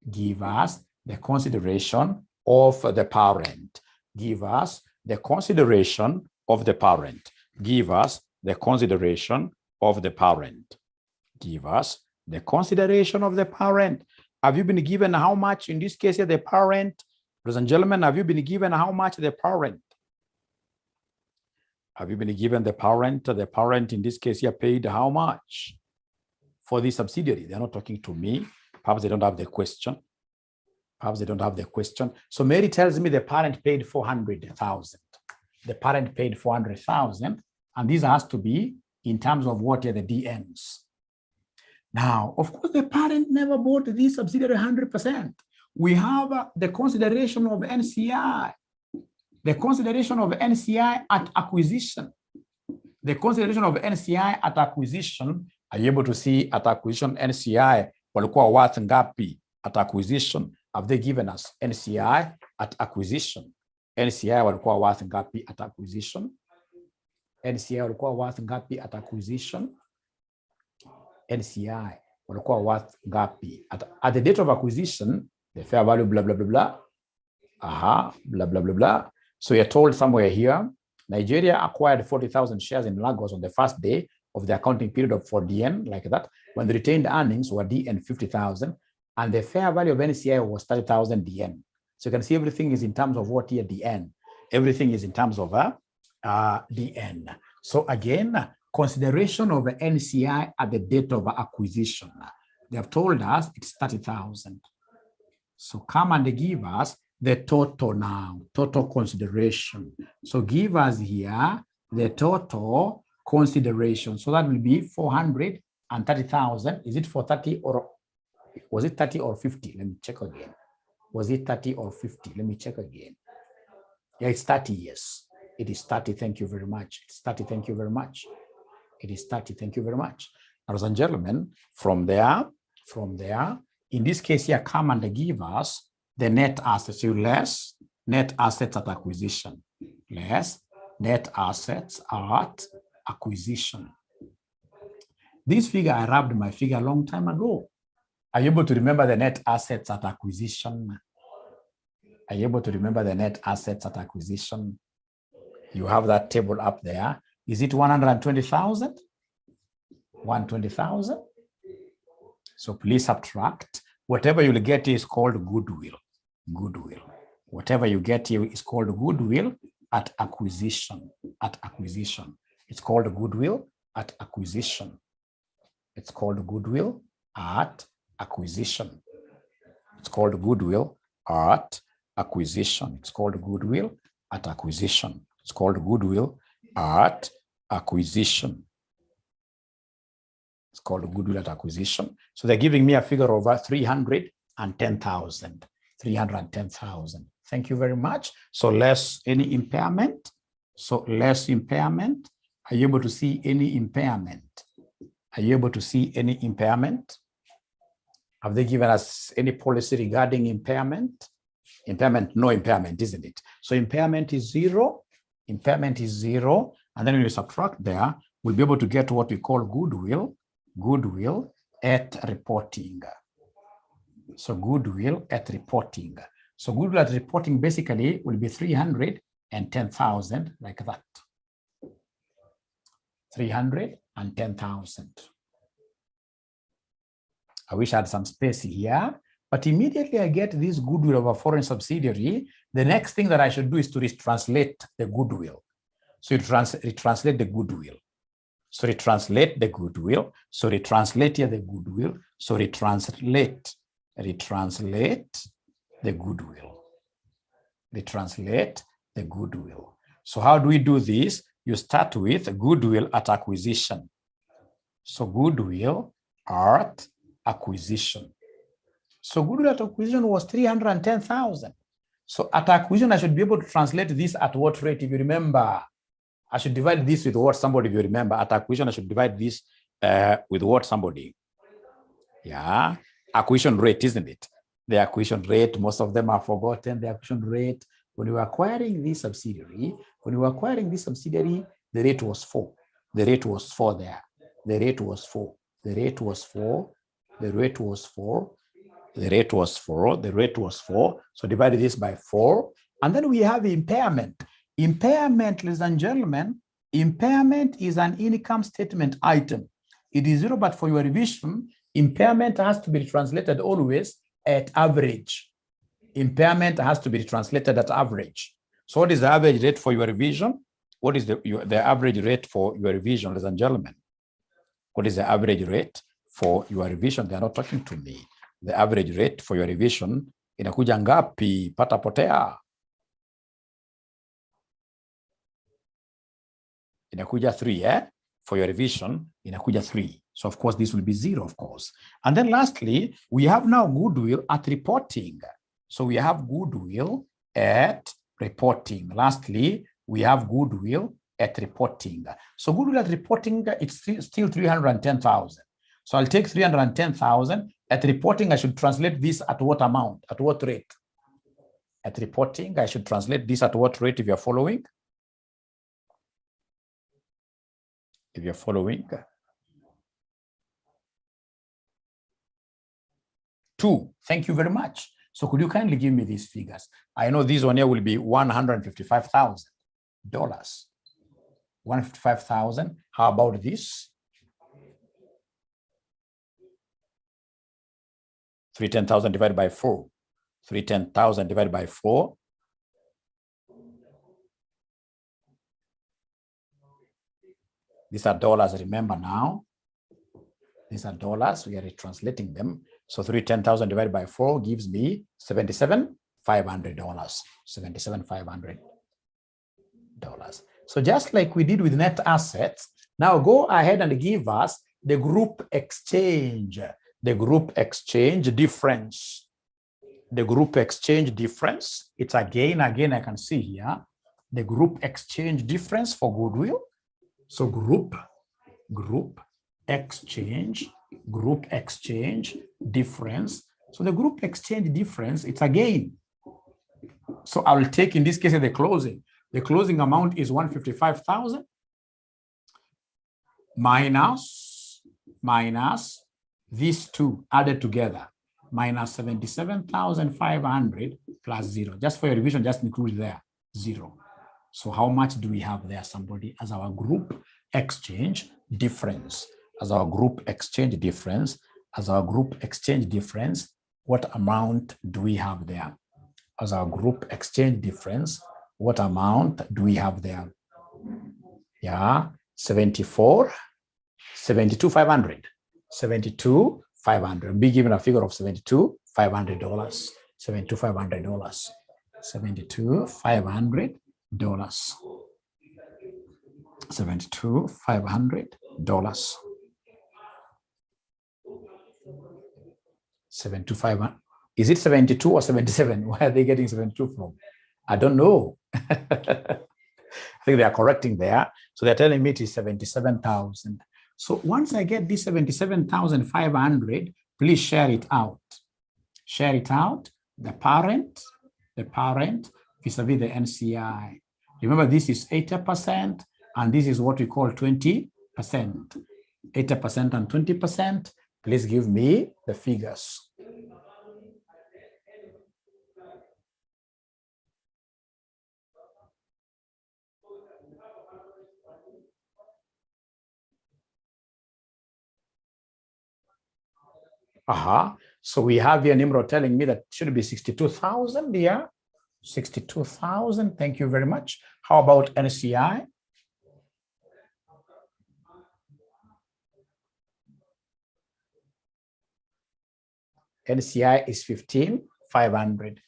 Give us the consideration of the parent. Give us the consideration of the parent. Give us the consideration of the parent. Give us the consideration of the parent. Have you been given how much? In this case here, the parent. Ladies and gentlemen, have you been given how much? The parent. Have you been given the parent? The parent in this case here paid how much for the subsidiary? They're not talking to me. Perhaps they don't have the question. Perhaps they don't have the question. So Mary tells me the parent paid 400,000. The parent paid 400,000. And this has to be in terms of what are the DNs. Now, of course, the parent never bought this subsidiary 100%. We have the consideration of NCI. The consideration of NCI at acquisition. The consideration of NCI at acquisition. Are you able to see at acquisition NCI walikuwa worth ngapi at acquisition? Have they given us NCI at acquisition? NCI walikuwa worth ngapi at acquisition? NCI walikuwa worth ngapi at acquisition? NCI walikuwa worth ngapi at the date of acquisition? The fair value, blah blah blah blah. Blah blah blah blah. So you're told somewhere here Nigeria acquired 40,000 shares in Lagos on the first day of the accounting period of for DN, like that, when the retained earnings were DN 50,000, and the fair value of NCI was 30,000 DN. So you can see everything is in terms of what here, DN. Everything is in terms of DN. So again, consideration of the NCI at the date of acquisition. They have told us it's 30,000. So come and give us the total now, total consideration. So give us here the total consideration. So that will be 430,000. Is it for 30 or was it 30 or 50? Let me check again. Was it 30 or 50? Let me check again. Yeah, it's 30, yes. It is 30, thank you very much. It's 30, thank you very much. It is 30, thank you very much. Ladies and gentlemen, from there, in this case here, come and give us the net assets. So less net assets at acquisition. Less net assets at acquisition. This figure, I rubbed my figure a long time ago. Are you able to remember the net assets at acquisition? Are you able to remember the net assets at acquisition? You have that table up there. Is it 120,000? 120,000. So please subtract. Whatever you'll get is called goodwill. Goodwill. Whatever you get here is called goodwill at acquisition. At acquisition. It's called goodwill at acquisition. It's called goodwill at acquisition. It's called goodwill at acquisition. It's called goodwill at acquisition. It's called goodwill at acquisition. It's called goodwill at acquisition. So they're giving me a figure of 310,000. 310,000. Thank you very much. So less any impairment. So less impairment. Are you able to see any impairment? Are you able to see any impairment? Have they given us any policy regarding impairment? Impairment, no impairment, isn't it? So impairment is 0. Impairment is 0. And then when you subtract there, we'll be able to get what we call goodwill. Goodwill at reporting. So goodwill at reporting. So goodwill at reporting basically will be 310,000 like that. 310,000. I wish I had some space here, but immediately I get this goodwill of a foreign subsidiary. The next thing that I should do is to retranslate the goodwill. So you retranslate the goodwill. So retranslate the goodwill. So retranslate here the goodwill. So retranslate the goodwill. Retranslate the goodwill. So how do we do this? You start with goodwill at acquisition. So goodwill at acquisition. So goodwill at acquisition was 310,000. So at acquisition, I should be able to translate this at what rate? If you remember, I should divide this with what somebody, if you remember, at acquisition, I should divide this with what somebody. Yeah, acquisition rate, isn't it? The acquisition rate, most of them are forgotten. The acquisition rate, when you were acquiring this subsidiary, the rate was 4. The rate was 4 there. The rate was 4. The rate was 4. The rate was 4. The rate was 4. The rate was 4. So divide this by 4. And then we have impairment. Impairment, ladies and gentlemen, impairment is an income statement item. It is 0, but for your revision, impairment has to be translated always at average. Impairment has to be translated at average. So what is the average rate for your revision? What is the average rate for your revision, ladies and gentlemen? What is the average rate for your revision? They are not talking to me. The average rate for your revision inakuja ngapi? Pata potea. Inakuja 3, eh? For your revision, inakuja 3. So of course, this will be 0, of course. And then lastly, we have now goodwill at reporting. So we have goodwill at reporting. Lastly, we have goodwill at reporting. So goodwill at reporting, it's still 310,000. So I'll take 310,000. At reporting, I should translate this at what amount? At what rate? At reporting, I should translate this at what rate if you're following? If you're following. 2. Thank you very much. So could you kindly give me these figures? I know this one here will be $155,000. 155,000. How about this? 310,000 divided by 4. 310,000 divided by 4. These are dollars, remember now. These are dollars, we are retranslating them. So 310,000 divided by 4 gives me $77,500. $77,500. So just like we did with net assets, now go ahead and give us the group exchange. The group exchange difference. The group exchange difference. It's again, I can see here, the group exchange difference for goodwill. So group exchange difference. So the group exchange difference, it's again. So I will take in this case the closing. The closing amount is 155,000 minus these two added together, minus 77,500 plus 0. Just for your revision, just include there 0. So how much do we have there, somebody, as our group exchange difference? As our group exchange difference, what amount do we have there? As our group exchange difference, what amount do we have there? Yeah, 72,500. 72,500. Be given a figure of $72,500. $72,500. $72,500. $72,500. 72,500. Is it 72 or 77? Where are they getting 72 from? I don't know. I think they are correcting there. So they're telling me it is 77,000. So once I get this 77,500, please share it out. Share it out. The parent vis-a-vis the NCI. Remember, this is 80%, and this is what we call 20%. 80% and 20%. Please give me the figures. So we have here Nimrod telling me that should be 62,000 here. 62,000. Thank you very much. How about NCI? NCI is 15,500.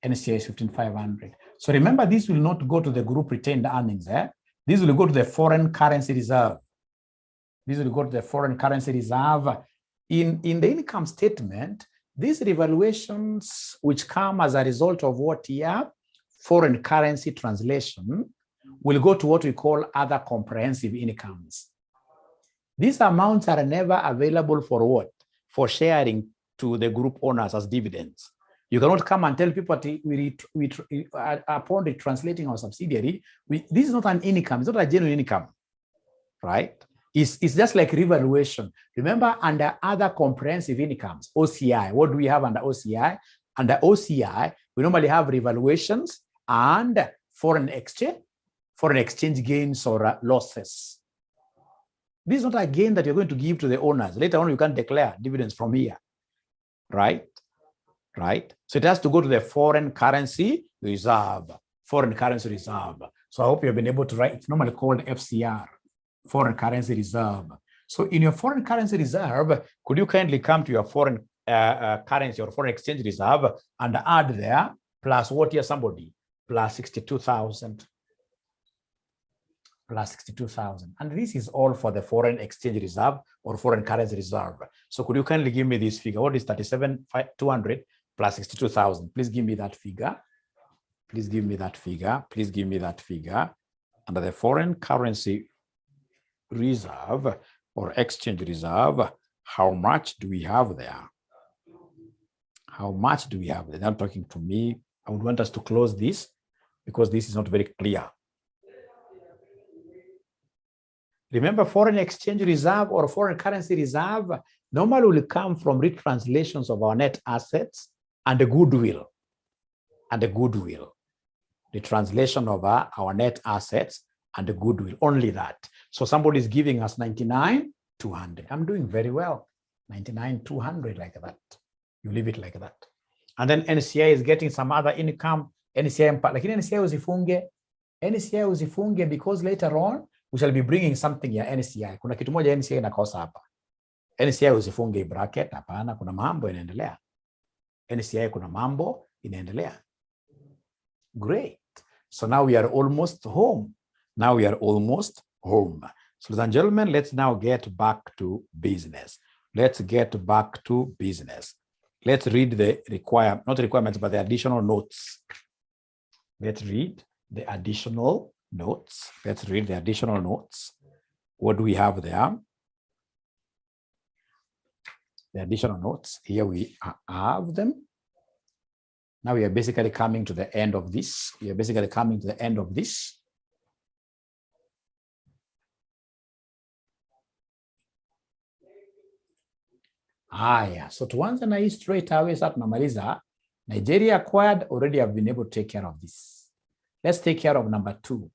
NCI is 15,500. So remember, this will not go to the group retained earnings. This will go to the foreign currency reserve. This will go to the foreign currency reserve. In the income statement, these revaluations which come as a result of what here, foreign currency translation, will go to what we call other comprehensive incomes. These amounts are never available for what? For sharing to the group owners as dividends. You cannot come and tell people upon retranslating our subsidiary, this is not an income, it's not a genuine income, right? It's just like revaluation. Remember, under other comprehensive incomes, OCI, what do we have under OCI? Under OCI, we normally have revaluations and foreign exchange gains or losses. This is not a gain that you're going to give to the owners. Later on, you can declare dividends from here, right? So it has to go to the foreign currency reserve. Foreign currency reserve. So I hope you've been able to write. It's normally called FCR. Foreign currency reserve. So in your foreign currency reserve, could you kindly come to your foreign currency or foreign exchange reserve and add there plus what here, somebody? Plus 62,000. Plus 62,000. And this is all for the foreign exchange reserve or foreign currency reserve. So could you kindly give me this figure? What is 37,200 plus 62,000? Please give me that figure. Please give me that figure. Please give me that figure. Under the foreign currency reserve or exchange reserve, how much do we have there? How much do we have there? They're not talking to me. I would want us to close this because this is not very clear. Remember, foreign exchange reserve or foreign currency reserve normally will come from retranslations of our net assets and the goodwill. The translation of our net assets and the goodwill, only that. So somebody is giving us 99,200. I'm doing very well. 99,200 like that. You leave it like that. And then NCI is getting some other income. NCI, lakini NCI usifunge because later on we shall be bringing something ya NCI. Kuna kitu moja NCI inakosa hapa. NCI usifunge bracket, hapana, kuna mambo inaendelea. NCI kuna mambo inaendelea. Great. So now we are almost home. Now we are almost home. So ladies and gentlemen, let's now get back to business. Let's get back to business. Let's read the not requirements, but the additional notes. Let's read the additional notes. Let's read the additional notes. What do we have there? The additional notes. Here we have them. Now we are basically coming to the end of this. We are basically coming to the end of this. Yeah. So tuanze na hii straight away sasa tunamaliza. Nigeria acquired, already have been able to take care of this. Let's take care of number 2.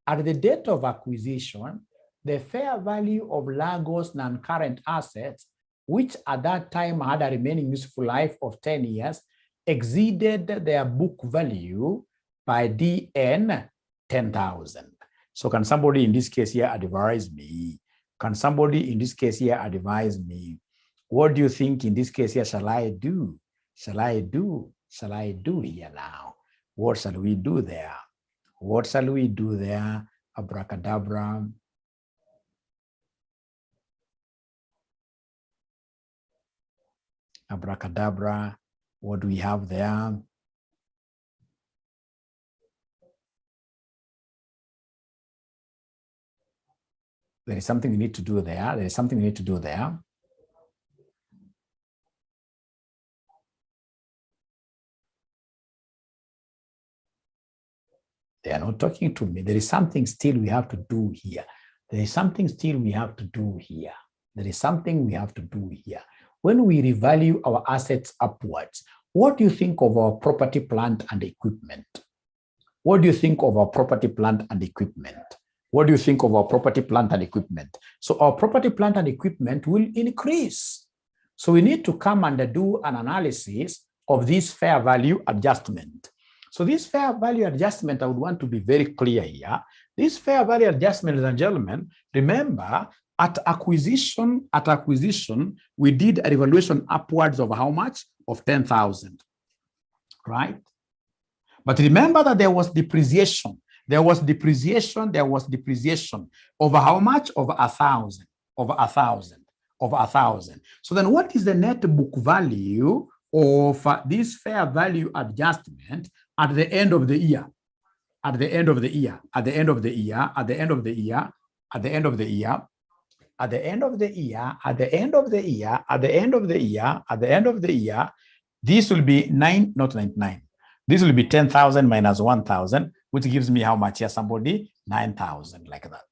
At the date of acquisition, the fair value of Lagos non-current assets, which at that time had a remaining useful life of 10 years, exceeded their book value by DN 10,000. So can somebody in this case here advise me? Can somebody in this case here advise me? What do you think in this case here shall I do? Shall I do? Shall I do here now? What shall we do there? What shall we do there? Abracadabra. Abracadabra. What do we have there? There is something we need to do there. There is something we need to do there. They are not talking to me. There is something still we have to do here. There is something still we have to do here. There is something we have to do here. When we revalue our assets upwards, what do you think of our property, plant, and equipment? What do you think of our property, plant, and equipment? What do you think of our property, plant, and equipment? So our property, plant, and equipment will increase. So we need to come and do an analysis of this fair value adjustment. So this fair value adjustment, I would want to be very clear here. This fair value adjustment, ladies and gentlemen, remember at acquisition, we did a revaluation upwards of how much? Of 10,000, right? But remember that there was depreciation. There was depreciation over how much? Over 1,000, over 1,000, over 1,000. So then what is the net book value of this fair value adjustment at the end of the year? At the end of the year, at the end of the year, at the end of the year, at the end of the year, at the end of the year, at the end of the year, at the end of the year, at the end of the year, this will be 9, not 99. This will be 10,000 minus 1,000, which gives me how much here? Somebody 9,000, like that,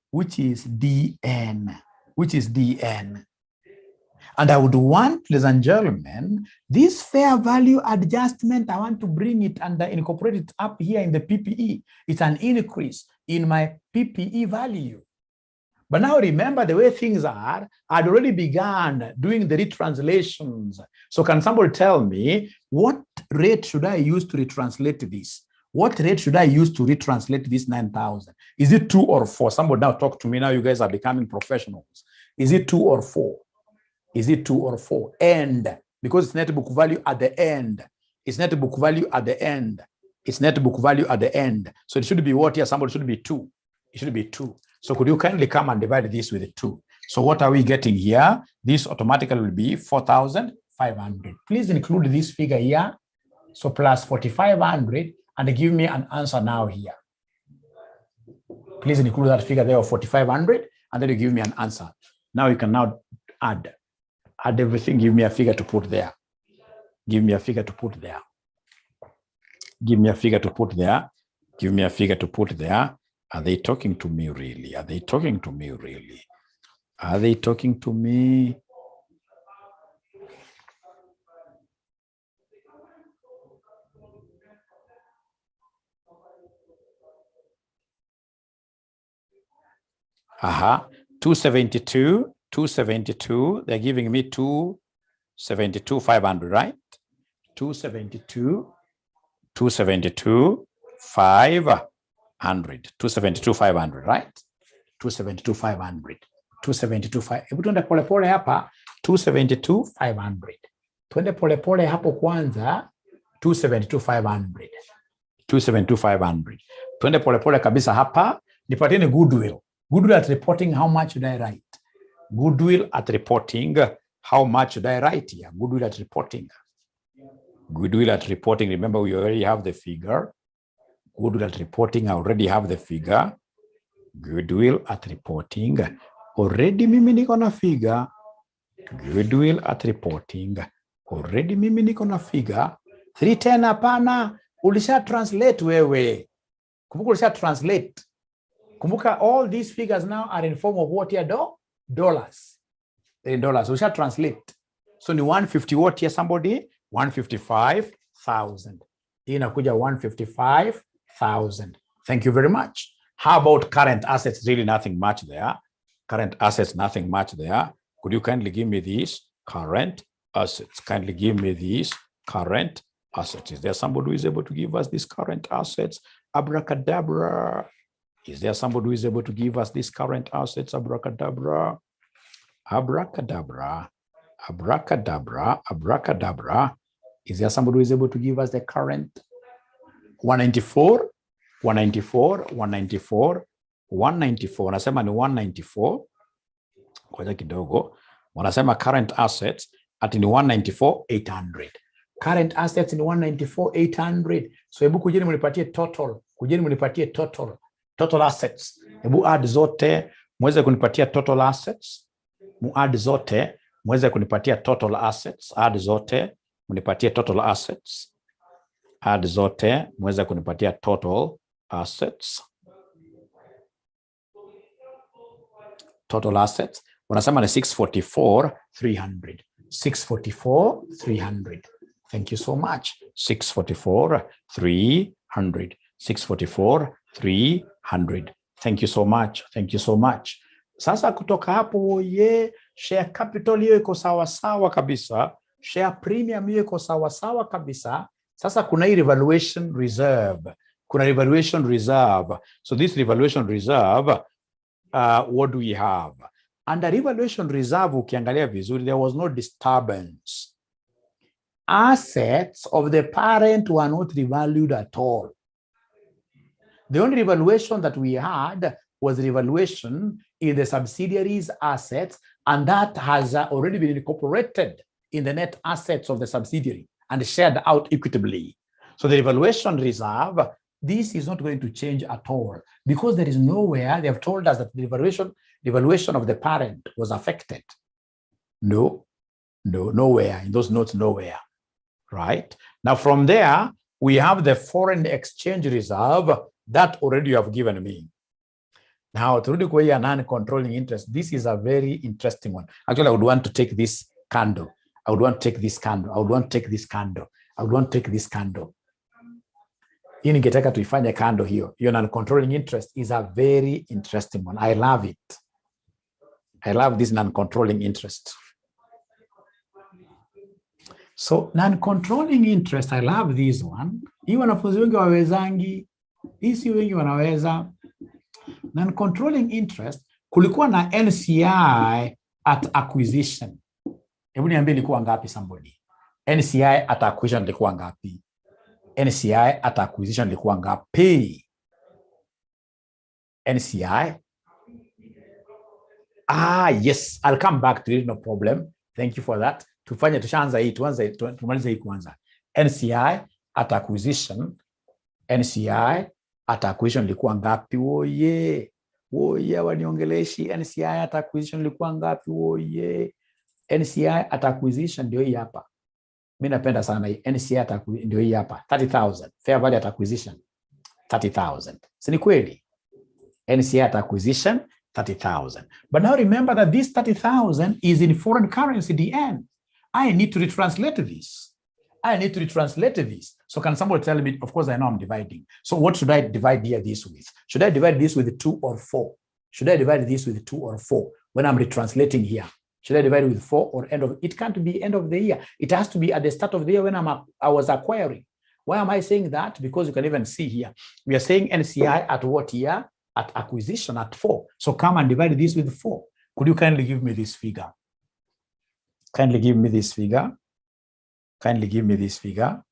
which is DN, which is DN. And I would want, ladies and gentlemen, this fair value adjustment, I want to bring it and incorporate it up here in the PPE. It's an increase in my PPE value. But now remember the way things are, I'd already begun doing the retranslations. So can somebody tell me what rate should I use to retranslate this? What rate should I use to retranslate this 9,000? Is it 2 or 4? Somebody now talk to me. Now you guys are becoming professionals. Is it 2 or 4? Is it 2 or 4? And because it's net book value at the end. It's net book value at the end. It's net book value at the end. So it should be what here? Somebody should be 2. It should be 2. So could you kindly come and divide this with 2? So what are we getting here? This automatically will be 4,500. Please include this figure here. So plus 4,500 and give me an answer now here. Please include that figure there of 4,500 and then you give me an answer. Now you can now add everything. Give me a figure to put there. Give me a figure to put there. Give me a figure to put there. Give me a figure to put there. Are they talking to me really? Are they talking to me really? Are they talking to me? 272, they're giving me 272,500, right? 272,500, right? 272,500. 272,500. Hebu tuende pole pole hapa. 272,500. Tuende pole pole hapo kwanza. 272,500. 272,500. Tuende pole pole kabisa hapa. Nipatieni goodwill. Goodwill at reporting, how much should I write? Goodwill at reporting, how much should I write here? Goodwill at reporting. Goodwill at reporting, remember we already have the figure. Goodwill at reporting, I already have the figure. Goodwill at reporting, already mimi niko na figure. Goodwill at reporting, already mimi niko na figure. 310 hapana, ulisha translate wewe. Kumbuka ulisha translate. Kumbuka all these figures now are in form of what here? Dollars. In dollars, ulisha translate. So ni 150 what here somebody? 155,000. Inakuja 155,000. Thank you very much. How about current assets? Really nothing much there. Current assets, nothing much there. Could you kindly give me these current assets? Kindly give me these current assets. Is there somebody who is able to give us these current assets? Abracadabra. Is there somebody who is able to give us these current assets? Abracadabra. Abracadabra. Abracadabra. Abracadabra. Is there somebody who is able to give us the current? 194, 194, 194, 194. Wanasema ni 194. Kwa kidogo. Wanasema current assets at ni 194,800. Current assets ni 194,800. So hebu kujeni mnipatie total. Kujeni mnipatie total. Total assets. Hebu add zote. Mweze kunipatia total assets. Add zote. Mweze kunipatia total assets. Add zote. Mnipatie total assets. Add zote. Mweze kunipatia total assets. Total assets. Wanasema ni 644,300. 644,300. Thank you so much. 644,300. 644,300. Thank you so much. Thank you so much. Sasa kutoka hapo share capital hiyo iko sawa sawa kabisa. Share premium hiyo iko sawa sawa kabisa. Sasa kuna hii revaluation reserve. Kuna revaluation reserve. So this revaluation reserve, what do we have? Under revaluation reserve, ukiangalia vizuri, there was no disturbance. Assets of the parent were not revalued at all. The only revaluation that we had was revaluation in the subsidiaries' assets, and that has already been incorporated in the net assets of the subsidiary and shared out equitably. So the revaluation reserve, this is not going to change at all because there is nowhere they have told us that the revaluation of the parent was affected. No, nowhere in those notes, nowhere. Right now, from there we have the foreign exchange reserve that already you have given me. Now, through the non-controlling interest, this is a very interesting one. Actually, I would want to take this candle. I would want to take this candle. I would want to take this candle. I would want to take this candle. Hii ningetaka tuifanye kando hiyo. Your non-controlling interest is a very interesting one. I love it. I love this non-controlling interest. So non-controlling interest, I love this one. Hii wanafunzi wengi wawezangi. Hii si wengi wanaweza. Non-controlling interest, kulikuwa na NCI at acquisition. Hebu niambie ilikuwa ngapi somebody? NCI at acquisition ilikuwa ngapi? NCI at acquisition ilikuwa ngapi? NCI. Yes, I'll come back to it, no problem. Thank you for that. Tufanye tushaanza hii, tumalize hii kwanza. NCI at acquisition. NCI at acquisition ilikuwa ngapi? Woye waniongeleshi. NCI at acquisition ilikuwa ngapi? Woye. NCI at acquisition ndio hii hapa. Mimi napenda sana hii. NCI at acquisition ndio hii hapa. 30,000. Fair value at acquisition 30,000. Si ni kweli? NCI at acquisition 30,000. But now remember that this 30,000 is in foreign currency DN. I need to retranslate this. I need to retranslate this. So can somebody tell me? Of course, I know I'm dividing. So what should I divide here this with? Should I divide this with 2 or 4? Should I divide this with 2 or 4 when I'm retranslating here? Should I divide with 4 or end of? It can't be end of the year. It has to be at the start of the year when I was acquiring. Why am I saying that? Because you can even see here. We are saying NCI at what year? At acquisition at 4. So come and divide this with 4. Could you kindly give me this figure? Kindly give me this figure. Kindly give me this figure.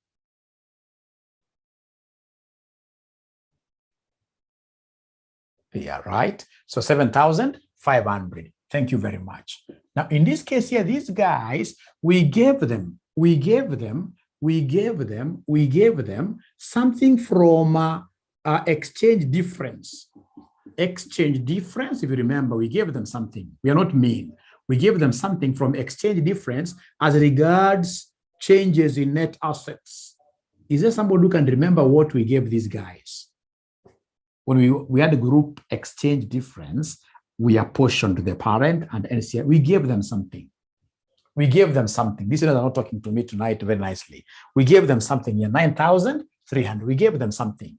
Yeah, right. So 7,500. Thank you very much. Now, in this case here, these guys, we gave them something from exchange difference. Exchange difference, if you remember, we gave them something. We are not mean. We gave them something from exchange difference as regards changes in net assets. Is there somebody who can remember what we gave these guys? When we had a group exchange difference, we apportioned to the parent and NCI. We gave them something. We gave them something. These are not talking to me tonight very nicely. We gave them something here, 9,300. We gave them something.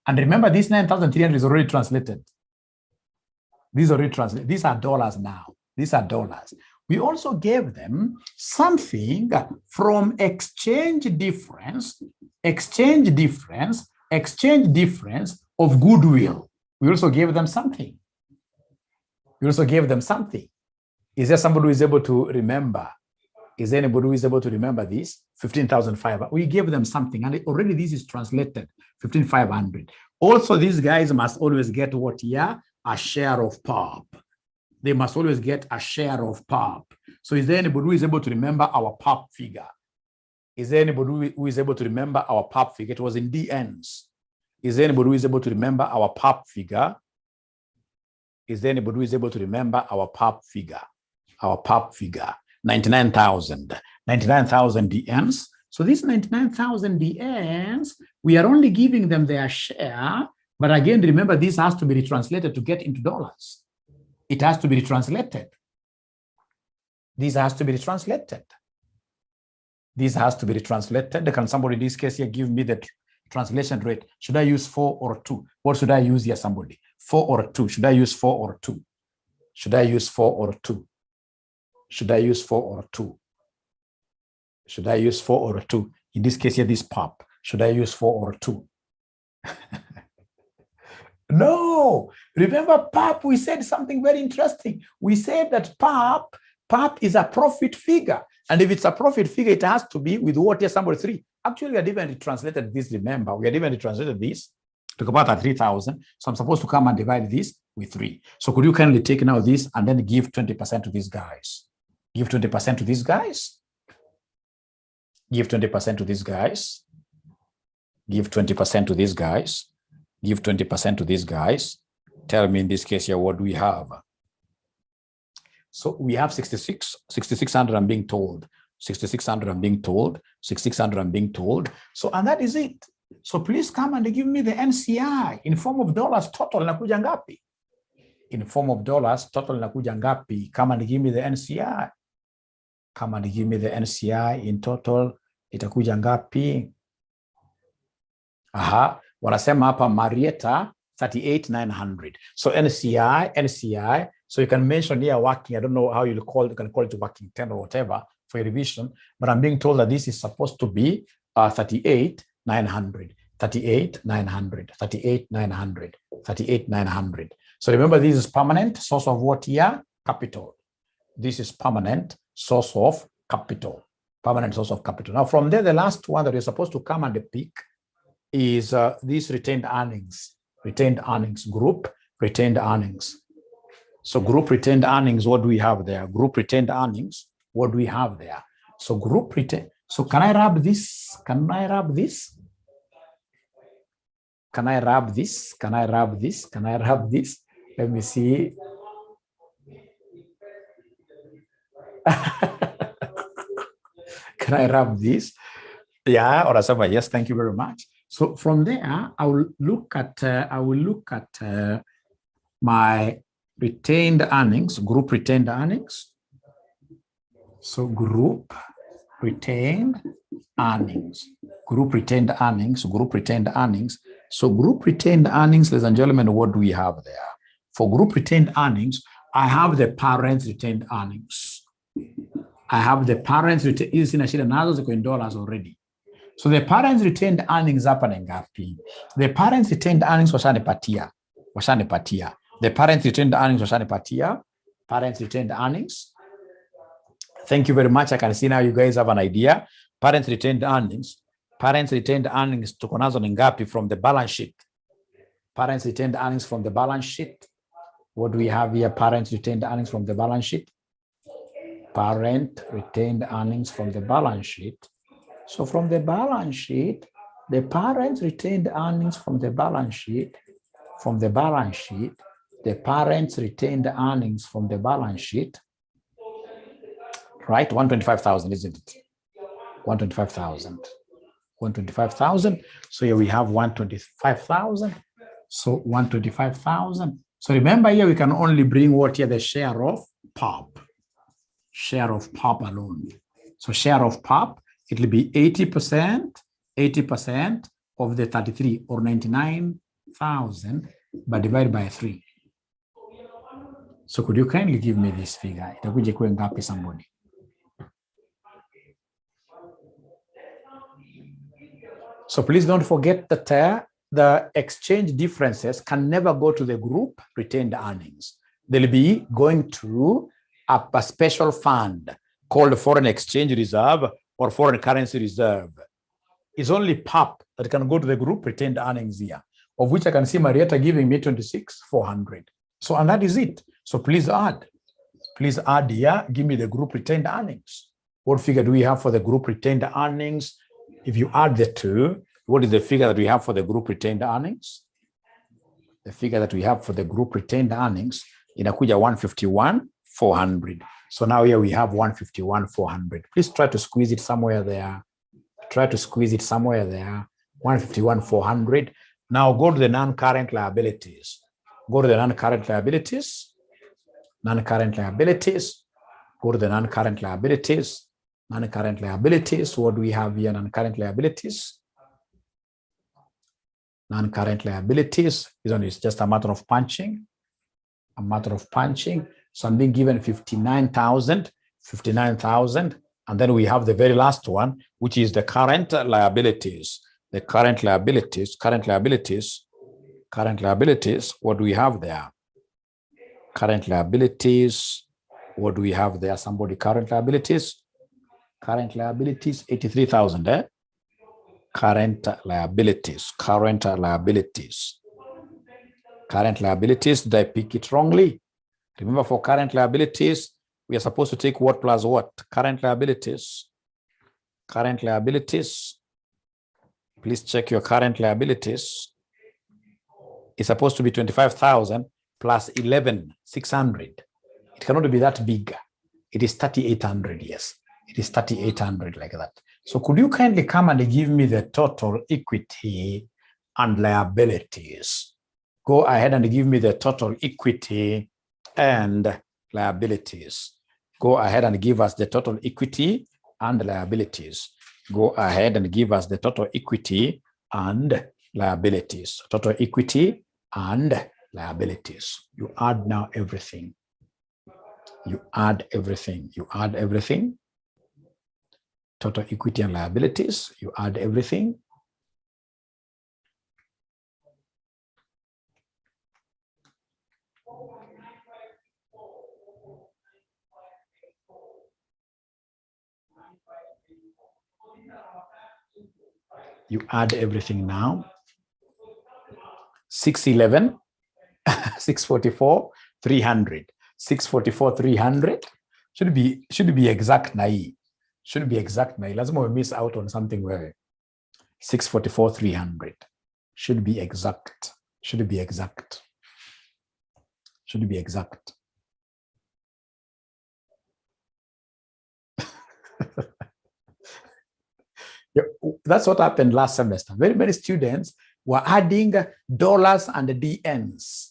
And remember, this 9,300 is already translated. These are already translated. These are dollars now. These are dollars. We also gave them something from exchange difference of goodwill. We also gave them something. We also gave them something. Is there somebody who is able to remember? Is there anybody who is able to remember this? 15,500. We gave them something, and already this is translated, 15,500. Also, these guys must always get what here? A share of PARP. They must always get a share of PARP. So is there anybody who is able to remember our PARP figure? Is there anybody who is able to remember our PARP figure? It was in DNs. Is there anybody who is able to remember our PARP figure? Is there anybody who is able to remember our PARP figure? Our PARP figure, 99,000. 99,000 DNs. So these 99,000 DNs, we are only giving them their share. But again, remember, this has to be retranslated to get into dollars. It has to be retranslated. This has to be retranslated. This has to be retranslated. Can somebody in this case here give me the translation rate? Should I use 4 or 2? What should I use here, somebody? 4 or 2? Should I use 4 or 2? Should I use 4 or 2? Should I use 4 or 2? Should I use 4 or 2? In this case here, this PARP. Should I use 4 or 2? No. Remember PARP, we said something very interesting. We said that PARP is a profit figure. And if it's a profit figure, it has to be with what here, somebody 3. Actually, we had even translated this, remember. We had even translated this to about at 3,000. So I'm supposed to come and divide this with 3. So could you kindly take now this and then give 20% to these guys? Give 20% to these guys. Give 20% to these guys. Give 20% to these guys. Give 20% to these guys. Tell me in this case here, what do we have? So we have 6,600 I'm being told. 6,600 I'm being told. 6,600 I'm being told. So, and that is it. So please come and give me the NCI in form of dollars total inakuja ngapi? In form of dollars total inakuja ngapi? Come and give me the NCI. Come and give me the NCI in total itakuja ngapi? Aha, wanasema hapa Marietta 38,900. So NCI. So you can mention here working. I don't know how you can call it working 10 or whatever for a revision, but I'm being told that this is supposed to be 38,900. 38,900. 38,900. 38,900. So remember, this is permanent source of what here? Capital. This is permanent source of capital. Permanent source of capital. Now from there, the last one that you're supposed to come and pick is this retained earnings. Retained earnings, group retained earnings. So group retained earnings, what do we have there? Group retained earnings, what do we have there? So group retained, so can I wrap this? Can I wrap this? Can I wrap this? Can I wrap this? Can I wrap this? Let me see. Can I wrap this? Yeah, or something. Yes, thank you very much. So from there, I will look at my retained earnings, group retained earnings. So group retained earnings, group retained earnings, group retained earnings. So group retained earnings, ladies and gentlemen, what do we have there? For group retained earnings, I have the parents retained earnings. I have the parents retained, hizi sina shida nazo ziko in dollars already. So the parents retained earnings hapa ni ngapi? The parents retained earnings washanipatia. The parents retained earnings washanipatia. Parents retained earnings. Thank you very much. I can see now you guys have an idea. Parents retained earnings. Parents retained earnings tuko nazo ni ngapi from the balance sheet? Parents retained earnings from the balance sheet. What do we have here? Parents retained earnings from the balance sheet. Parent retained earnings from the balance sheet. So from the balance sheet, the parents retained earnings from the balance sheet. From the balance sheet, the parents retained earnings from the balance sheet. Right? 125,000, isn't it? 125,000. 125,000. So here we have 125,000. So 125,000. So remember here we can only bring what here? The share of POP. Share of POP alone. So share of POP, it will be 80% of the 33 or 99,000, but divided by 3. So could you kindly give me this figure? Itakuja kuwa ngapi somebody? So please don't forget that the exchange differences can never go to the group retained earnings. They'll be going to a special fund called foreign exchange reserve or foreign currency reserve. It's only POP that can go to the group retained earnings here, of which I can see Marietta giving me 26,400. So, and that is it. So please add. Please add here, give me the group retained earnings. What figure do we have for the group retained earnings? If you add the two, what is the figure that we have for the group retained earnings? The figure that we have for the group retained earnings inakuja 151,400. So now here we have 151,400. Please try to squeeze it somewhere there. Try to squeeze it somewhere there. 151,400. Now go to the non-current liabilities. Go to the non-current liabilities. Non-current liabilities. Go to the non-current liabilities. Non-current liabilities. What do we have here? Non-current liabilities. Non-current liabilities. This one is just a matter of punching. A matter of punching. So I'm being given 59,000. And then we have the very last one, which is the current liabilities. The current liabilities. What do we have there? Current liabilities. What do we have there? Somebody, current liabilities. Current liabilities, 83,000, eh? Current liabilities. Did I pick it wrongly? Remember, for current liabilities, we are supposed to take what plus what? Current liabilities. Please check your current liabilities. It's supposed to be 25,000 plus 11,600. It cannot be that big. It is 3,800, yes. It is 3,800 like that. So could you kindly come and give me the total equity and liabilities? Go ahead and give me the total equity and liabilities. Go ahead and give us the total equity and liabilities. Go ahead and give us the total equity and liabilities. Total equity and liabilities. You add now everything. You add everything. Total equity and liabilities. You add everything. You add everything now. 611, 644, 300. 644, 300 should be exact na hii. Should be exact na hii. Lazima we miss out on something where 644, 300 should be exact. Should be exact. Yeah, that's what happened last semester. Very many students were adding dollars and DNs.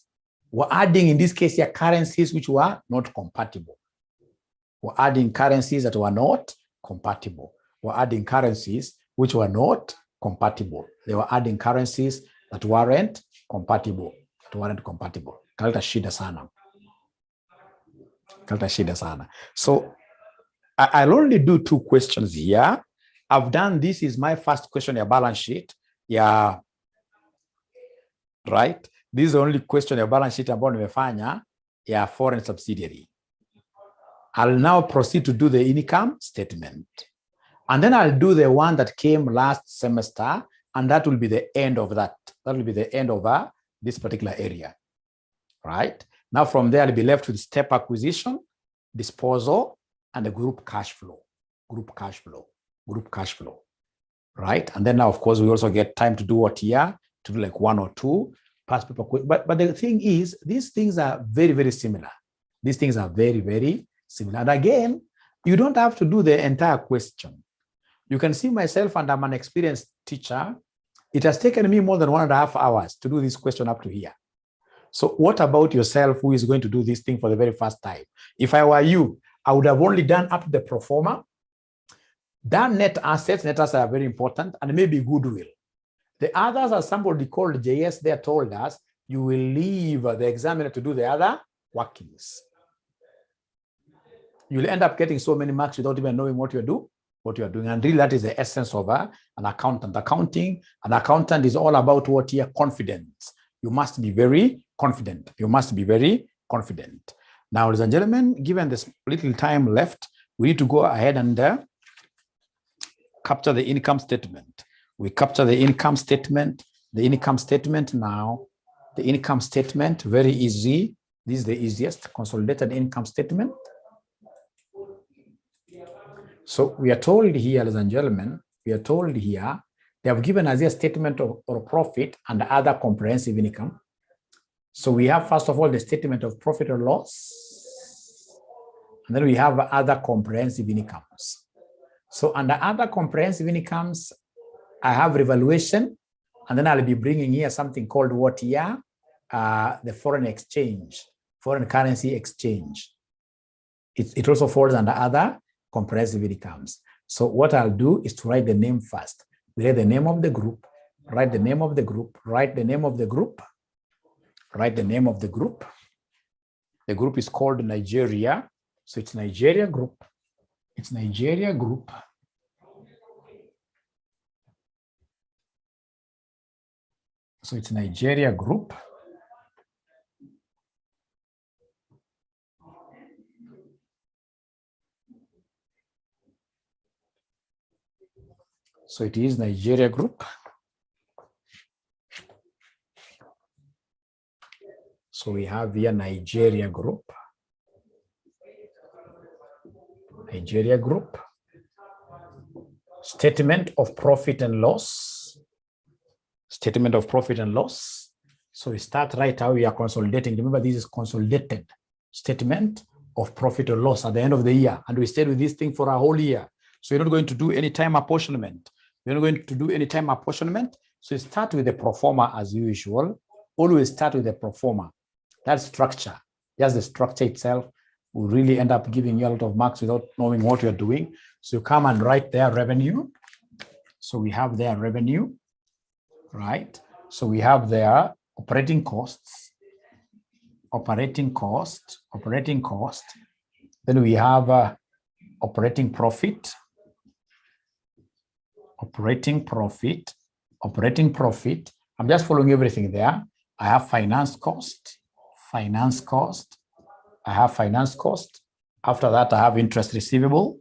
We're adding, in this case here, currencies which were not compatible. We're adding currencies that were not compatible. We're adding currencies which were not compatible. They were adding currencies that weren't compatible. Can Kaleta shida sana. Kaleta shida sana. So I'll only do 2 questions here. I've done this is my first question, your balance sheet. Yeah. Right. This is the only question your balance sheet ambayo nimefanya ya foreign subsidiary. I'll now proceed to do the income statement. And then I'll do the one that came last semester, and that will be the end of that. That will be the end of this particular area. Right? Now from there, I'll be left with step acquisition, disposal, and the group cash flow. Group cash flow. Group cash flow. Right? And then now, of course, we also get time to do what here, to do like 1 or 2 past paper. But the thing is, these things are very, very similar. These things are very, very similar. And again, you don't have to do the entire question. You can see myself, and I'm an experienced teacher. It has taken me more than 1.5 hours to do this question up to here. So what about yourself, who is going to do this thing for the very first time? If I were you, I would have only done up to the pro forma, done net assets. Net assets are very important, and maybe goodwill. The others, as somebody called JS there told us, you will leave the examiner to do the other workings. You'll end up getting so many marks without even knowing what you're doing. And really, that is the essence of an accountant. An accountant is all about what here? Confidence. You must be very confident. You must be very confident. Now, ladies and gentlemen, given this little time left, we need to go ahead and capture the income statement. We capture the income statement. The income statement now. The income statement, very easy. This is the easiest, consolidated income statement. So we are told here, ladies and gentlemen, we are told here, they have given us a statement of profit and other comprehensive income. So we have, first of all, the statement of profit or loss. And then we have other comprehensive incomes. So under other comprehensive incomes, I have revaluation, and then I'll be bringing here something called what here? The foreign exchange, foreign currency exchange. It also falls under other comprehensive incomes. So what I'll do is to write the name first. We write the name of the group, write the name of the group, write the name of the group, write the name of the group. The group is called Nigeria. So it's Nigeria group. It's Nigeria group. So it's Nigeria group. So it is Nigeria group. So we have here Nigeria group. Nigeria group. Statement of profit and loss. Statement of profit and loss. So we start right how we are consolidating. Remember, this is consolidated statement of profit or loss at the end of the year. And we stayed with this thing for a whole year. So you're not going to do any time apportionment. You're not going to do any time apportionment. So you start with the pro forma as usual. Always start with the pro forma. That structure, just the structure itself will really end up giving you a lot of marks without knowing what you're doing. So you come and write their revenue. So we have their revenue, right? So we have their operating costs, operating cost. Then we have operating profit, operating profit. I'm just following everything there. I have finance cost. I have finance cost. After that, I have interest receivable.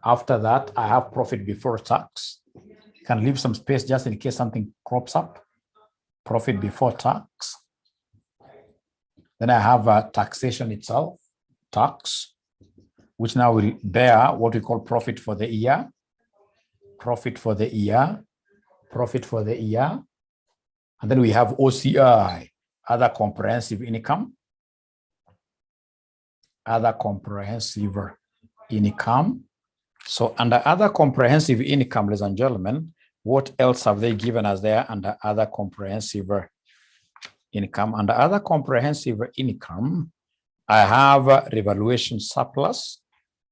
After that, I have profit before tax. You can leave some space just in case something crops up. Profit before tax. Then I have taxation itself, tax, which now will bear what we call profit for the year. And then we have OCI, other comprehensive income. So under other comprehensive income, ladies and gentlemen, what else have they given us there under other comprehensive income? Under other comprehensive income, I have revaluation surplus.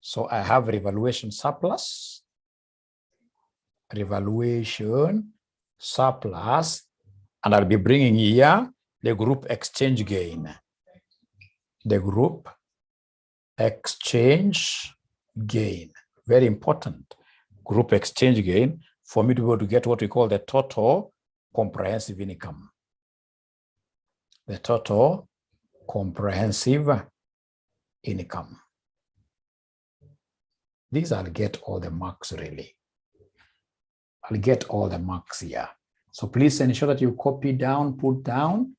So I have revaluation surplus. And I'll be bringing here the group exchange gain. The group exchange gain. Very important. Group exchange gain for me to be able to get what we call the total comprehensive income. The total comprehensive income. These I'll get all the marks really. I'll get all the marks here. So please ensure that you copy down, put down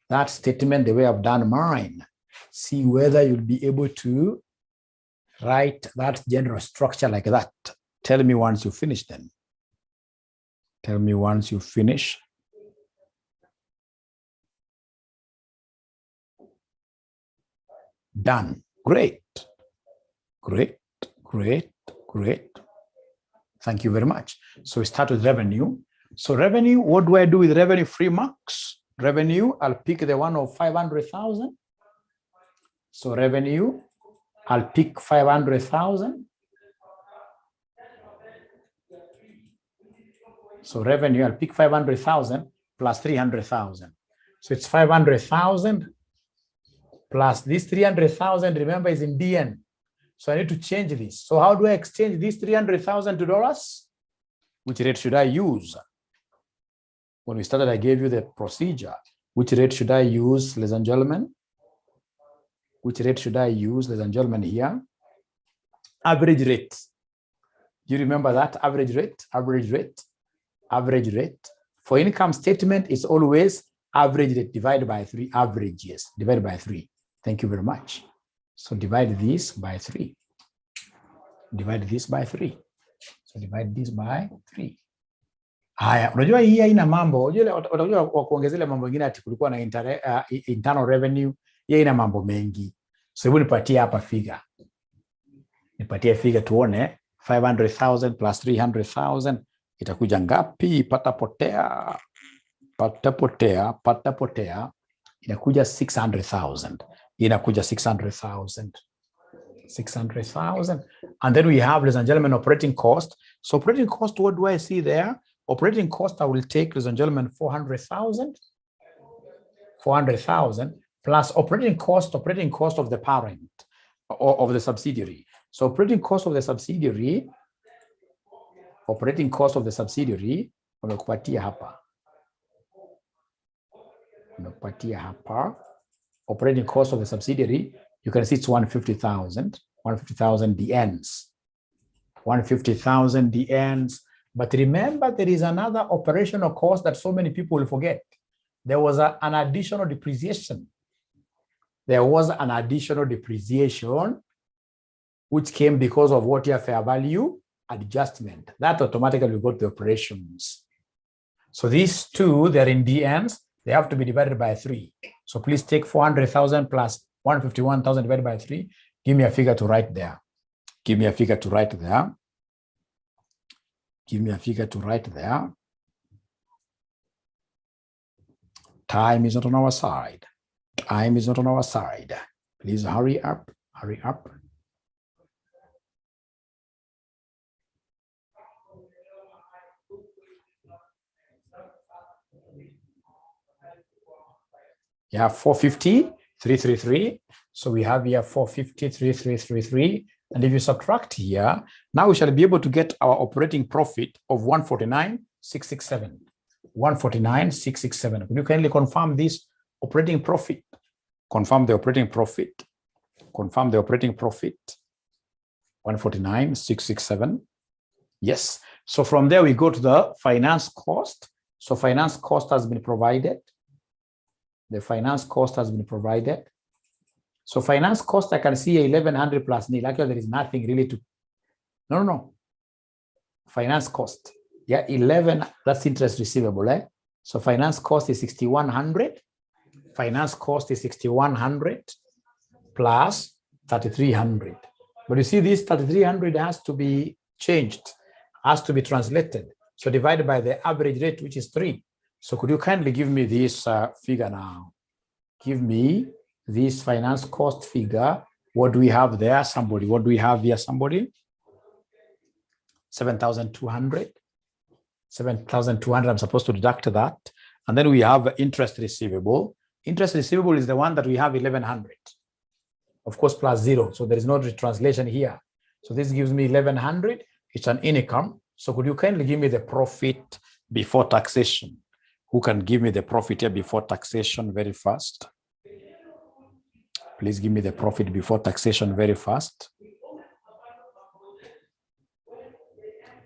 that statement the way I've done mine. See whether you'll be able to write that general structure like that. Tell me once you finish then. Tell me once you finish. Done. Great. Great, great, great. Thank you very much. So we start with revenue. So revenue, what do I do with revenue free marks? Revenue, I'll pick the one of 500,000. So revenue, I'll pick 500,000. So revenue, I'll pick 500,000 plus 300,000. So it's 500,000 plus this 300,000, remember, is in DN. So I need to change this. So how do I exchange this 300,000 to dollars? Which rate should I use? When we started, I gave you the procedure. Which rate should I use, ladies and gentlemen? Which rate should I use, ladies and gentlemen, here? Average rate. Do you remember that? Average rate, average rate, average rate. For income statement, it's always average rate divided by 3, averages divided by 3. Thank you very much. So divide this by 3. Divide this by 3. So divide this by 3. Haya, unajua hii haina mambo. Unajua wa kuongezea mambo mengine ati kulikuwa na internal revenue, hii haina mambo mengi. So hebu nipatie hapa figure. Nipatie figure tuone 500,000 plus 300,000 itakuja ngapi? Pata potea. Pata potea, pata potea. Inakuja 600,000. Inakuja 600,000. 600,000. And then we have, ladies and gentlemen, operating cost. So operating cost, what do I see there? Operating cost, I will take, ladies and gentlemen, 400,000. 400,000 plus operating cost of the parent or of the subsidiary. So operating cost of the subsidiary, wamekupatia hapa. Wamekupatia hapa. Operating cost of the subsidiary, you can see it's 150,000. 150,000 DNs. 150,000 DNs. But remember, there is another operational cost that so many people will forget. There was an additional depreciation. There was an additional depreciation which came because of what your fair value adjustment. That automatically will go to the operations. So these two, they're in DNs. They have to be divided by 3. So please take 400,000 plus 151,000 divided by 3. Give me a figure to write there. Give me a figure to write there. Give me a figure to write there. Time is not on our side. Time is not on our side. Please hurry up. Hurry up. You have 450, 333. So we have here 450, 3333. And if you subtract here, now we shall be able to get our operating profit of 149,667. 149,667. Can you kindly confirm this operating profit? Confirm the operating profit. Confirm the operating profit. 149,667. Yes. So from there we go to the finance cost. So finance cost has been provided. The finance cost has been provided. So finance cost, I can see 1,100 plus nil. Actually, there is nothing really to. No. Finance cost. Yeah, 11. That's interest receivable. So finance cost is 6,100. Finance cost is 6,100 plus 3,300. But you see, this 3,300 has to be changed, has to be translated. So divided by the average rate, which is 3. So could you kindly give me this figure now? Give me this finance cost figure. What do we have there? Somebody, what do we have here? Somebody? 7,200. 7,200, I'm supposed to deduct that. And then we have interest receivable. Interest receivable is the one that we have 1100. Of course, plus 0. So there is no translation here. So this gives me 1100. It's an income. So could you kindly give me the profit before taxation? Who can give me the profit here before taxation very fast? Please give me the profit before taxation very fast.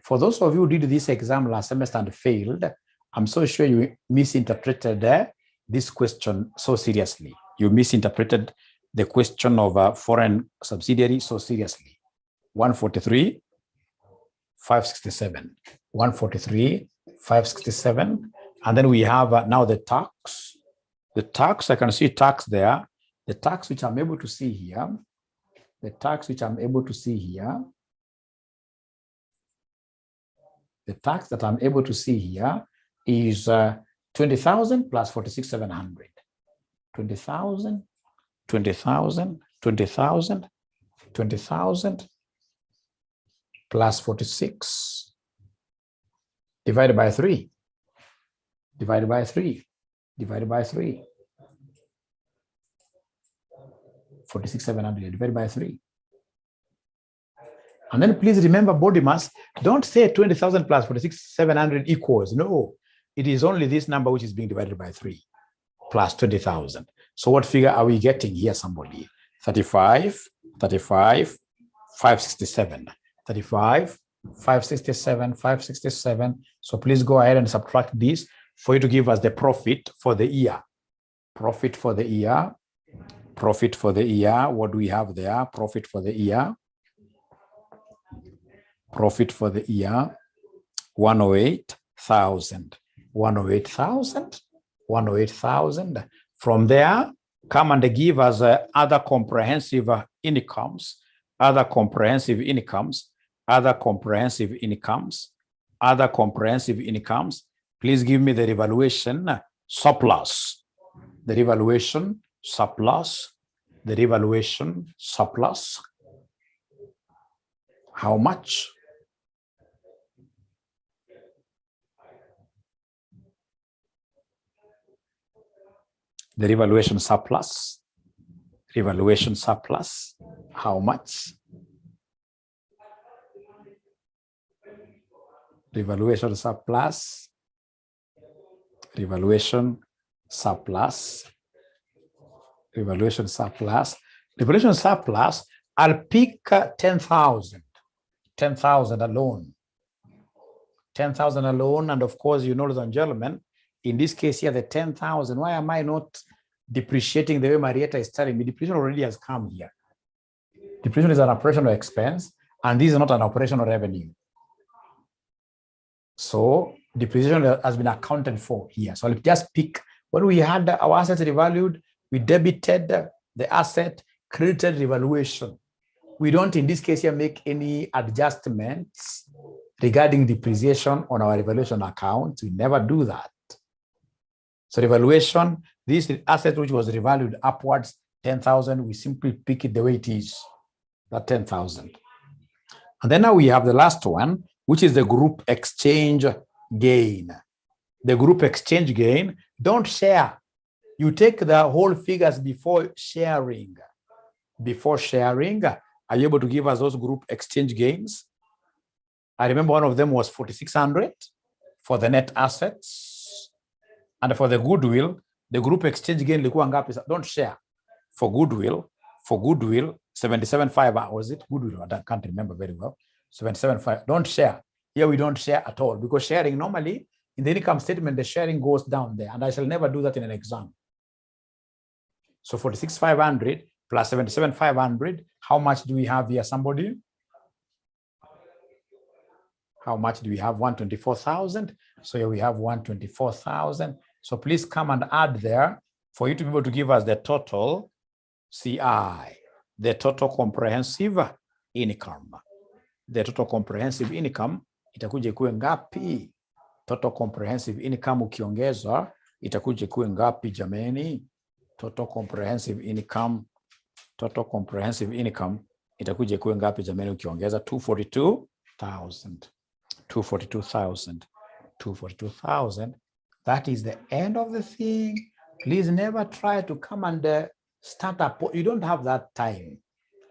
For those of you who did this exam last semester and failed, I'm so sure you misinterpreted this question so seriously. You misinterpreted the question of a foreign subsidiary so seriously. 143, 567. 143, 567. And then we have now the tax. The tax, I can see tax there. The tax which I'm able to see here. The tax which I'm able to see here. The tax that I'm able to see here is 20,000 plus 46,700. 20,000, 20,000, 20,000, 20,000 plus 46 divided by 3. Divided by 3. Divided by 3. 46,700 divided by 3. And then please remember body mass. Don't say 20,000 plus 46,700 equals. No, it is only this number which is being divided by 3 plus 20,000. So what figure are we getting here, somebody? 35, 35, 567. 35, 567, 567. So please go ahead and subtract this for you to give us the profit for the year. Profit for the year. Profit for the year. What do we have there? Profit for the year. Profit for the year, 108,000. 108,000. 108,000. From there, come and give us other comprehensive incomes, other comprehensive incomes, other comprehensive incomes, other comprehensive incomes. Please give me the revaluation surplus. The revaluation surplus. The revaluation surplus. How much? The revaluation surplus. Revaluation surplus. How much? Revaluation surplus. Revaluation surplus. Revaluation surplus. Revaluation surplus. I'll pick 10,000. 10,000 alone. 10,000 alone. And of course, you know, ladies and gentlemen, in this case here, the 10,000, why am I not depreciating the way Marietta is telling me? Depreciation already has come here. Depreciation is an operational expense, and this is not an operational revenue. So depreciation has been accounted for here. So I'll just pick, when we had our assets revalued, we debited the asset, credited revaluation. We don't, in this case here, make any adjustments regarding depreciation on our revaluation account. We never do that. So revaluation, this asset which was revalued upwards, 10,000, we simply pick it the way it is, that 10,000. And then now we have the last one, which is the group exchange gain. The group exchange gain, don't share. You take the whole figures before sharing. Before sharing, are you able to give us those group exchange gains? I remember one of them was 4,600 for the net assets. And for the goodwill, the group exchange gain, don't share. For goodwill, 77.5, was it goodwill? I can't remember very well. 77.5, don't share. Here we don't share at all, because sharing normally in the income statement, the sharing goes down there, and I shall never do that in an exam. So 46,500 plus 77,500, how much do we have here, somebody? How much do we have? 124,000. So here we have 124,000. So please come and add there for you to be able to give us the total CI, the total comprehensive income. The total comprehensive income itakuja ikuwe ngapi? Total comprehensive income ukiongeza itakuja ikuwe ngapi jameni? Total comprehensive income. Total comprehensive income itakuja ikuwe ngapi jameni ukiongeza? 242,000. 242,000. 242,000. That is the end of the thing. Please never try to come and start up. You don't have that time.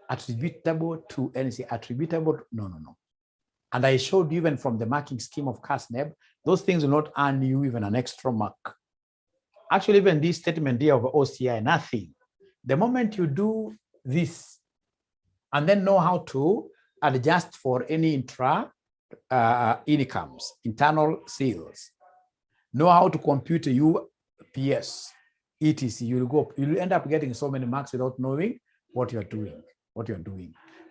Attributable to anything, attributable, no. And I showed you even from the marking scheme of CASNEB, those things will not earn you even an extra mark. Actually, even this statement here of OCI, nothing. The moment you do this and then know how to adjust for any incomes, internal sales, know how to compute UPS, etc. You'll end up getting so many marks without knowing what you're doing.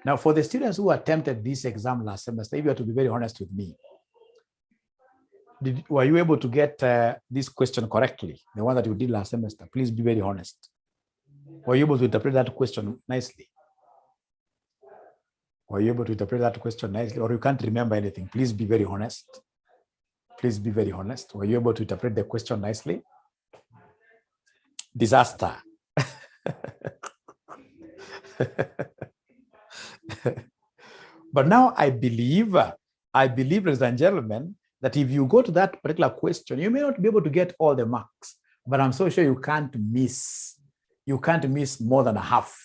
Now, for the students who attempted this exam last semester, if you have to be very honest with me, were you able to get this question correctly? The one that you did last semester, please be very honest. Were you able to interpret that question nicely? Or you can't remember anything? Please be very honest. Were you able to interpret the question nicely? Disaster. But now I believe, ladies and gentlemen, that if you go to that particular question, you may not be able to get all the marks, but I'm so sure you can't miss. You can't miss more than a half.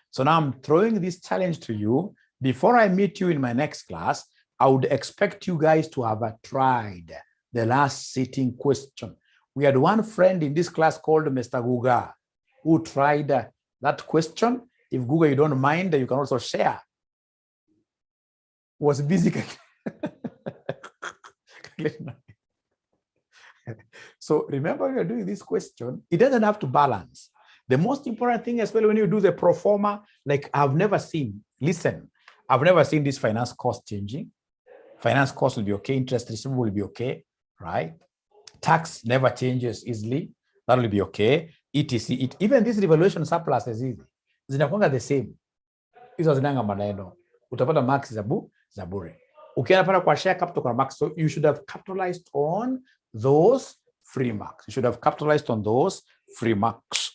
So now I'm throwing this challenge to you. Before I meet you in my next class, I would expect you guys to have tried the last sitting question. We had one friend in this class called Mr. Guga, who tried that question. If Guga, you don't mind, you can also share. Was busy. So remember, when you're doing this question, it doesn't have to balance. The most important thing, especially when you do the pro forma, like I've never seen this finance cost changing. Finance cost will be okay. Interest receivable will be okay, right? Tax never changes easily. That will be okay. etc. Even this revaluation surplus is easy. Zinakuanga the same. Hizo zinanga maneno. Utapata marks za bure. Ukienda pala kwa share capital kwa marks, so you should have capitalized on those free marks.